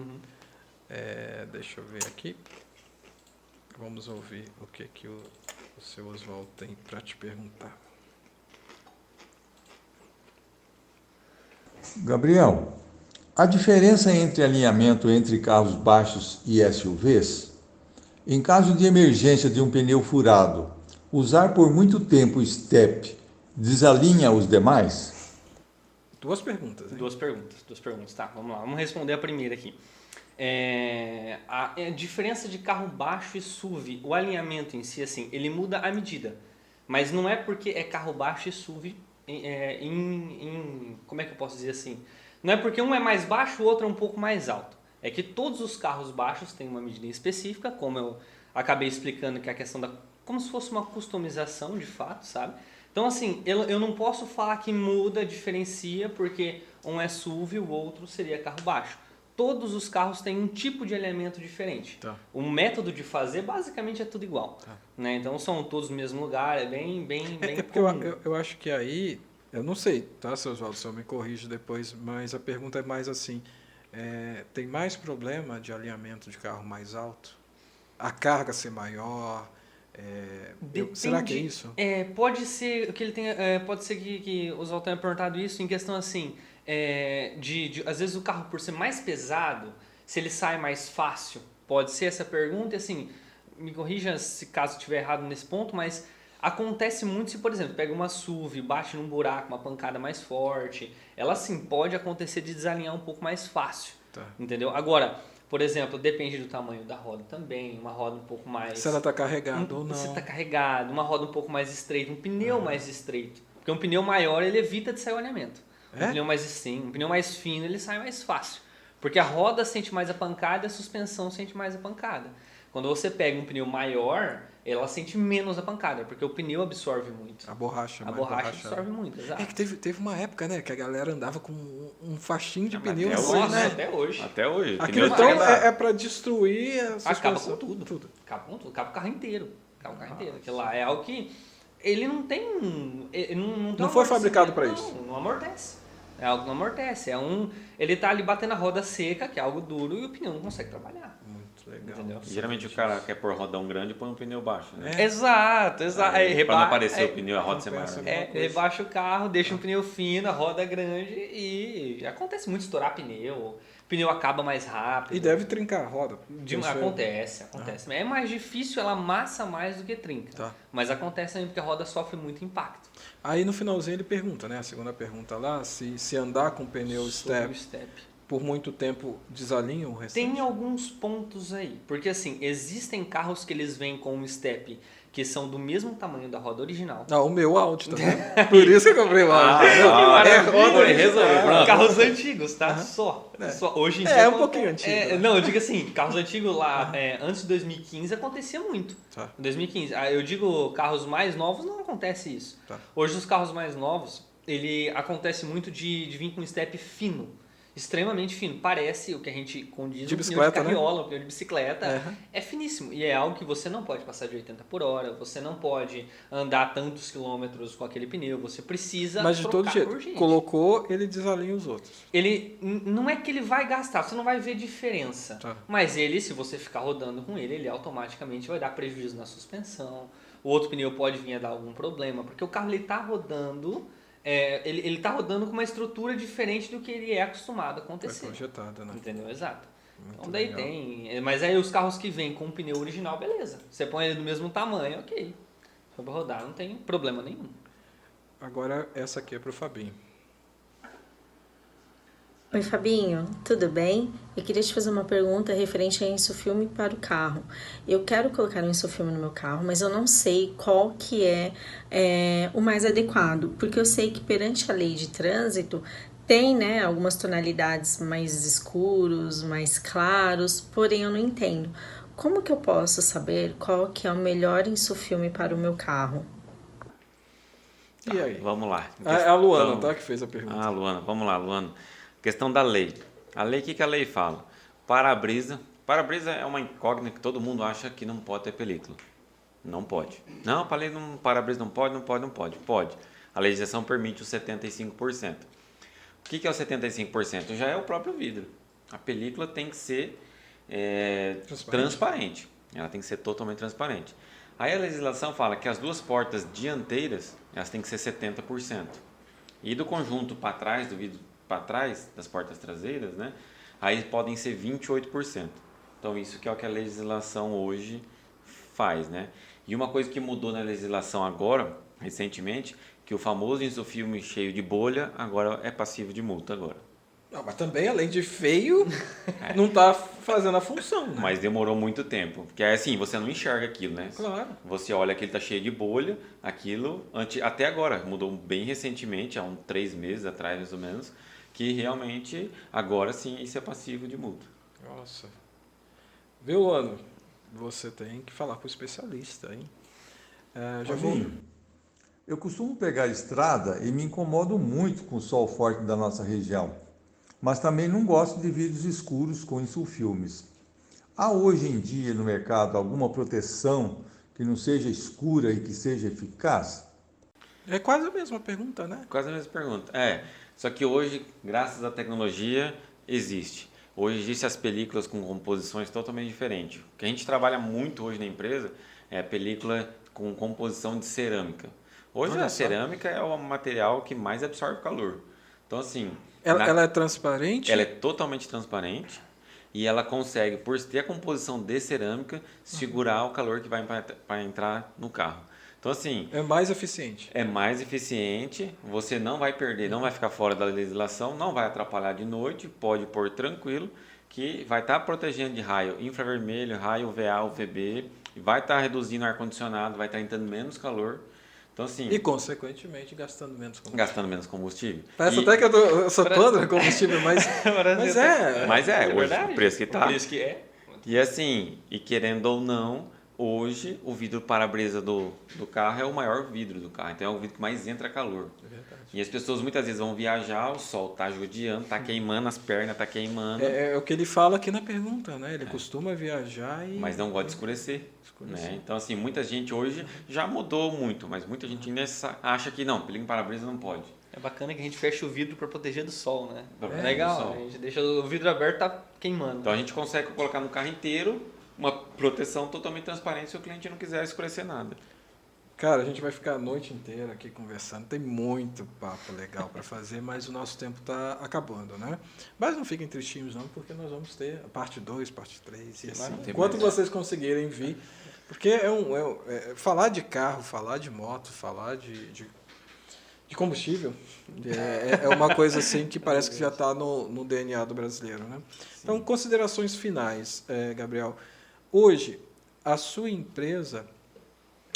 Deixa eu ver aqui. Vamos ouvir o que o seu Oswaldo tem para te perguntar. Gabriel, a diferença entre alinhamento entre carros baixos e SUVs? Em caso de emergência de um pneu furado, usar por muito tempo o step desalinha os demais? Duas perguntas. Hein? Duas perguntas. Tá, vamos lá. Vamos responder a primeira aqui. A diferença de carro baixo e SUV, o alinhamento em si, assim, ele muda à medida. Mas não é porque é carro baixo e SUV como é que eu posso dizer assim? Não é porque um é mais baixo, o outro é um pouco mais alto. É que todos os carros baixos têm uma medida específica, como eu acabei explicando, que é a questão como se fosse uma customização de fato, sabe? Então assim, eu não posso falar que muda, diferencia, porque um é SUV e o outro seria carro baixo. Todos os carros têm um tipo de alinhamento diferente. Tá. O método de fazer basicamente é tudo igual. Tá. Né? Então são todos no mesmo lugar, é bem porque eu acho que aí, eu não sei, tá, seu Oswaldo, o senhor me corrige depois, mas a pergunta é mais assim, tem mais problema de alinhamento de carro mais alto? A carga ser maior? Será que é isso? Pode ser que ele tenha, pode ser que o Oswaldo tenha perguntado isso em questão assim, às vezes o carro, por ser mais pesado, se ele sai mais fácil, pode ser essa pergunta. E assim, me corrija se caso eu estiver errado nesse ponto, mas acontece muito se, por exemplo, pega uma SUV, bate num buraco, uma pancada mais forte, ela sim pode acontecer de desalinhar um pouco mais fácil, entendeu? Agora, por exemplo, depende do tamanho da roda também, uma roda um pouco mais... Se ela está carregada ou não. Se está carregada, uma roda um pouco mais estreita, um pneu mais estreito, porque um pneu maior ele evita de sair o alinhamento. Um pneu mais fino ele sai mais fácil, porque a roda sente mais a pancada e a suspensão sente mais a pancada. Quando você pega um pneu maior, ela sente menos a pancada, porque o pneu absorve muito. A borracha absorve muito, exato. Que teve uma época, né, que a galera andava com um faixinho de pneu. Até hoje. Até hoje. Aquilo então é para destruir a suspensão. Acaba com tudo. Acaba com tudo. Acaba o carro inteiro. Aquilo lá é algo que ele não tem... Não foi fabricado para isso. Não amortece. É algo que não amortece. Ele tá ali batendo a roda seca, que é algo duro, e o pneu não consegue trabalhar. Muito Legal. Entendeu? Geralmente o cara quer pôr rodão grande e põe um pneu baixo, né? Exato. Pra não aparecer o pneu, a roda ser maior. Rebaixa o carro, deixa um pneu fino, a roda grande e acontece muito estourar pneu acaba mais rápido. E deve trincar a roda. Acontece. É mais difícil, ela amassa mais do que trinca. Tá. Mas acontece também porque a roda sofre muito impacto. Aí no finalzinho ele pergunta, né? A segunda pergunta lá, se andar com pneu Sobre o step por muito tempo desalinha o restante? Tem alguns pontos aí, porque assim, existem carros que eles vêm com um step que são do mesmo tamanho da roda original. Não, o meu Audi, tá vendo? Por isso que eu comprei o Audi. Resolveu, pronto. Carros antigos, tá? Só. Hoje em dia É um pouquinho antigo. Não, eu digo assim, carros antigos lá, antes de 2015 acontecia muito. Tá. Em 2015. Eu digo carros mais novos, não acontece isso. Tá. Hoje os carros mais novos, ele acontece muito de vir com um step fino. Extremamente fino. Parece o que a gente condiz De um bicicleta, pneu de carriola, um pneu de bicicleta. Uhum. É finíssimo. E é algo que você não pode passar de 80 por hora, você não pode andar tantos quilômetros com aquele pneu, você precisa Mas de todo trocar jeito, urgente. colocou, ele desalinha os outros. Ele não é que ele vai gastar, você não vai ver diferença. Tá. Mas ele, se você ficar rodando com ele automaticamente vai dar prejuízo na suspensão. O outro pneu pode vir a dar algum problema, porque o carro ele está rodando, ele tá rodando com uma estrutura diferente do que ele é acostumado a acontecer. Foi projetado, né? Entendeu? Exato. Muito Então daí legal. tem. Mas aí os carros que vêm com o pneu original, beleza. Você põe ele do mesmo tamanho, ok. Foi pra rodar, não tem problema nenhum. Agora essa aqui é pro Fabinho. Oi, Fabinho, tudo bem? Eu queria te fazer uma pergunta referente a insufilme para o carro. Eu quero colocar um insufilme no meu carro, mas eu não sei qual que é o mais adequado, porque eu sei que perante a lei de trânsito tem, né, algumas tonalidades mais escuros, mais claros, porém eu não entendo. Como que eu posso saber qual que é o melhor insufilme para o meu carro? E aí? Vamos lá. A Luana, tá? Que fez a pergunta. Ah, Luana, vamos lá, Luana. Questão da lei. A lei, o que a lei fala? Para-brisa. Para-brisa é uma incógnita que todo mundo acha que não pode ter película. Não pode. Não, para-brisa não pode. Pode. A legislação permite os 75%. O que é o 75%? Já é o próprio vidro. A película tem que ser transparente. Ela tem que ser totalmente transparente. Aí a legislação fala que as duas portas dianteiras, elas têm que ser 70%. E do conjunto para trás, do vidro para trás, das portas traseiras, né? Aí podem ser 28%. Então isso que é o que a legislação hoje faz, né? E uma coisa que mudou na legislação agora, recentemente, que o famoso insufilme cheio de bolha agora é passivo de multa agora. Não, mas também, além de feio, não tá fazendo a função, né? Mas demorou muito tempo. Porque é assim, você não enxerga aquilo, né? Claro. Você olha que ele tá cheio de bolha, aquilo, até agora, mudou bem recentemente, há uns 3 meses atrás mais ou menos, que realmente agora sim isso é passivo de multa. Nossa. Viu, Luana? Você tem que falar com o especialista, hein? Fabinho, eu costumo pegar a estrada e me incomodo muito com o sol forte da nossa região, mas também não gosto de vidros escuros com insufilmes. Há hoje em dia no mercado alguma proteção que não seja escura e que seja eficaz? É quase a mesma pergunta, né? Quase a mesma pergunta. Só que hoje, graças à tecnologia, existe. Hoje existem as películas com composições totalmente diferentes. O que a gente trabalha muito hoje na empresa é a película com composição de cerâmica. Hoje a cerâmica é o material que mais absorve calor. Então assim... Ela é transparente? Ela é totalmente transparente e ela consegue, por ter a composição de cerâmica, segurar o calor que vai para entrar no carro. Então assim... É mais eficiente. É mais eficiente, você não vai perder, não vai ficar fora da legislação, não vai atrapalhar de noite, pode pôr tranquilo, que vai estar protegendo de raio infravermelho, raio UVA, UVB, vai estar reduzindo o ar-condicionado, vai estar entrando menos calor. Então, assim, e, consequentemente, gastando menos combustível. Gastando menos combustível. Parece até que eu sou contra combustível, mas é. Mas é, hoje verdade. o preço que está. O preço que é. E assim, e querendo ou não, hoje o vidro para-brisa do carro é o maior vidro do carro. Então é o vidro que mais entra calor. É verdade. E as pessoas muitas vezes vão viajar, o sol está judiando, está queimando as pernas, está queimando. É o que ele fala aqui na pergunta, né? Ele costuma viajar e... Mas não gosta de escurecer. Né? Então, assim, muita gente hoje já mudou muito, mas muita gente ainda acha que não, película para-brisa não pode. É bacana que a gente fecha o vidro para proteger do sol, né? Pra proteger Legal, do sol. a gente deixa o vidro aberto, tá queimando. Então a gente consegue colocar no carro inteiro uma proteção totalmente transparente se o cliente não quiser escurecer nada. Cara, a gente vai ficar a noite inteira aqui conversando. Tem muito papo legal para fazer, mas o nosso tempo está acabando, né? Mas não fiquem tristinhos não, porque nós vamos ter a parte 2, parte 3 e assim. Enquanto vocês conseguirem vir, porque falar de carro, falar de moto, falar de combustível é uma coisa assim que parece que já está no DNA do brasileiro, né? Então, considerações finais, Gabriel. Hoje, a sua empresa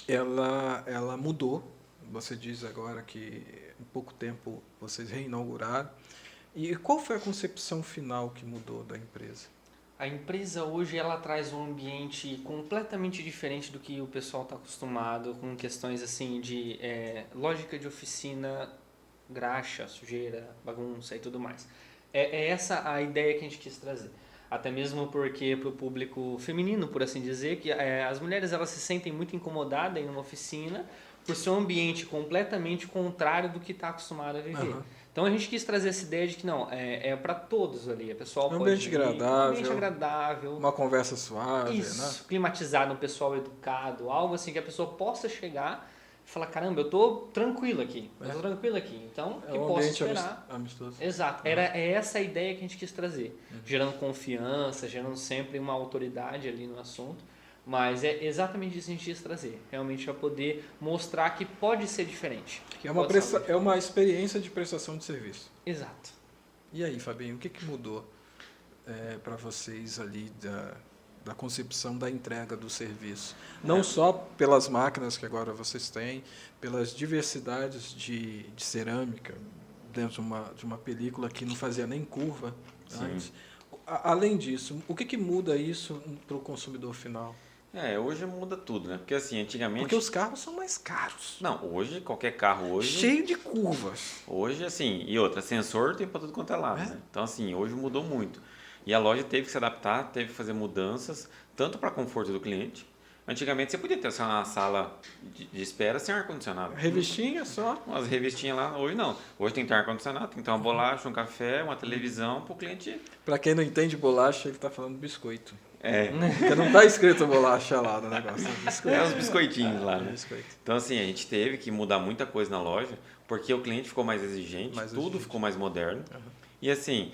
ela mudou. Você diz agora que em pouco tempo vocês reinauguraram. E qual foi a concepção final que mudou da empresa? A empresa hoje ela traz um ambiente completamente diferente do que o pessoal está acostumado, com questões assim de lógica de oficina, graxa, sujeira, bagunça e tudo mais. É essa a ideia que a gente quis trazer. Até mesmo porque para o público feminino, por assim dizer, que as mulheres elas se sentem muito incomodadas em uma oficina por ser um ambiente completamente contrário do que está acostumado a viver. Uhum. Então a gente quis trazer essa ideia de que não, é para todos ali, a pessoa pode ambiente agradável, agradável, uma conversa suave, isso, né? Climatizado, um pessoal educado, algo assim que a pessoa possa chegar e falar, caramba, eu tô tranquilo aqui, então que posso esperar. Amistoso. Exato, é essa a ideia que a gente quis trazer, gerando confiança, gerando sempre uma autoridade ali no assunto. Mas é exatamente isso que a gente quis trazer. Realmente para poder mostrar que pode ser diferente. Que é uma experiência de prestação de serviço. Exato. E aí, Fabinho, o que mudou para vocês ali da concepção da entrega do serviço? Não só pelas máquinas que agora vocês têm, pelas diversidades de cerâmica, dentro de uma película que não fazia nem curva antes. Além disso, o que muda isso para o consumidor final? Hoje muda tudo, né? Porque assim, antigamente... Porque os carros são mais caros. Não, hoje, qualquer carro hoje... cheio de curvas. Hoje, assim, e outra, sensor tem para tudo quanto é lado, né? Então, assim, hoje mudou muito. E a loja teve que se adaptar, teve que fazer mudanças, tanto para conforto do cliente. Antigamente, você podia ter uma sala de espera sem ar-condicionado. Revistinha só? Umas revistinhas lá, hoje não. Hoje tem que ter ar-condicionado, tem que ter uma bolacha, um café, uma televisão para o cliente... Para quem não entende bolacha, ele está falando biscoito. Porque não está escrito bolacha lá no negócio. Os biscoitinhos lá, né? Então, assim, a gente teve que mudar muita coisa na loja, porque o cliente ficou mais exigente, tudo ficou mais moderno. E, assim,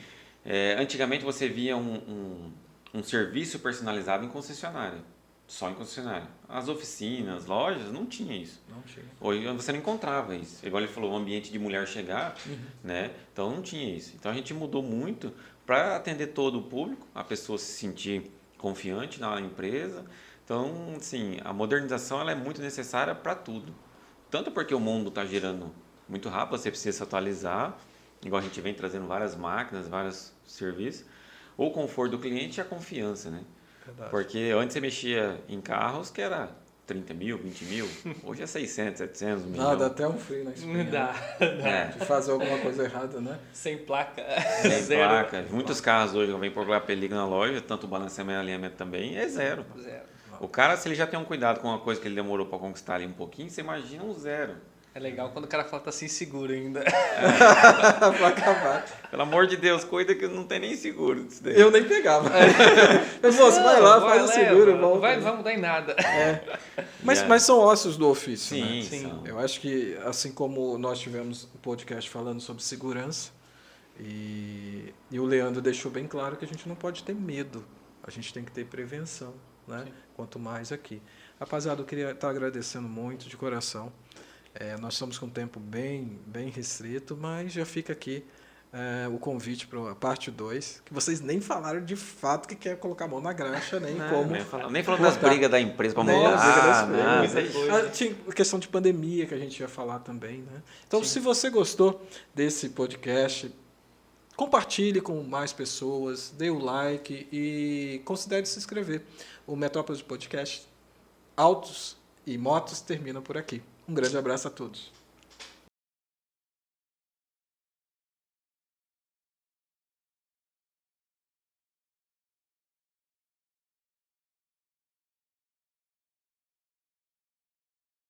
antigamente você via um serviço personalizado em concessionária. Só em concessionária. As oficinas, lojas, não tinha isso. Não tinha. Hoje você não encontrava isso. Igual ele falou, o ambiente de mulher chegar, né? Então não tinha isso. Então a gente mudou muito para atender todo o público, a pessoa se sentir confiante na empresa. Então, assim, a modernização ela é muito necessária para tudo. Tanto porque o mundo está girando muito rápido, você precisa se atualizar, igual a gente vem trazendo várias máquinas, vários serviços. O conforto do cliente e a confiança, né? Verdade. Porque antes você mexia em carros que era 30 mil, 20 mil, hoje é 600, 700, 1 milhão. Dá até um frio na espinha. Dá. De fazer alguma coisa errada, né? Sem placa. Sem placa. Muitos carros hoje vêm por a película na loja, tanto o balanceamento e alinhamento também, é zero. O cara, se ele já tem um cuidado com uma coisa que ele demorou para conquistar ali um pouquinho, você imagina um zero. É legal quando o cara fala que tá sem seguro ainda. Pra acabar. Pelo amor de Deus, cuida que não tem nem seguro disso daí. Eu nem pegava. Moço, vai lá, faz o seguro. Não vai mudar em nada. Mas são ossos do ofício, sim, né? Sim. Eu acho que, assim como nós tivemos um podcast falando sobre segurança, e o Leandro deixou bem claro que a gente não pode ter medo. A gente tem que ter prevenção, né? Quanto mais aqui. Rapaziada, eu queria estar agradecendo muito de coração. Nós estamos com um tempo bem restrito, mas já fica aqui o convite para a parte 2, que vocês nem falaram de fato que quer colocar a mão na graxa, nem falando das brigas da empresa para mudar. Tinha questão de pandemia que a gente ia falar também, né? Então, se você gostou desse podcast, compartilhe com mais pessoas, dê o like e considere se inscrever. O Metrópolis Podcast Autos e Motos termina por aqui. Um grande abraço a todos.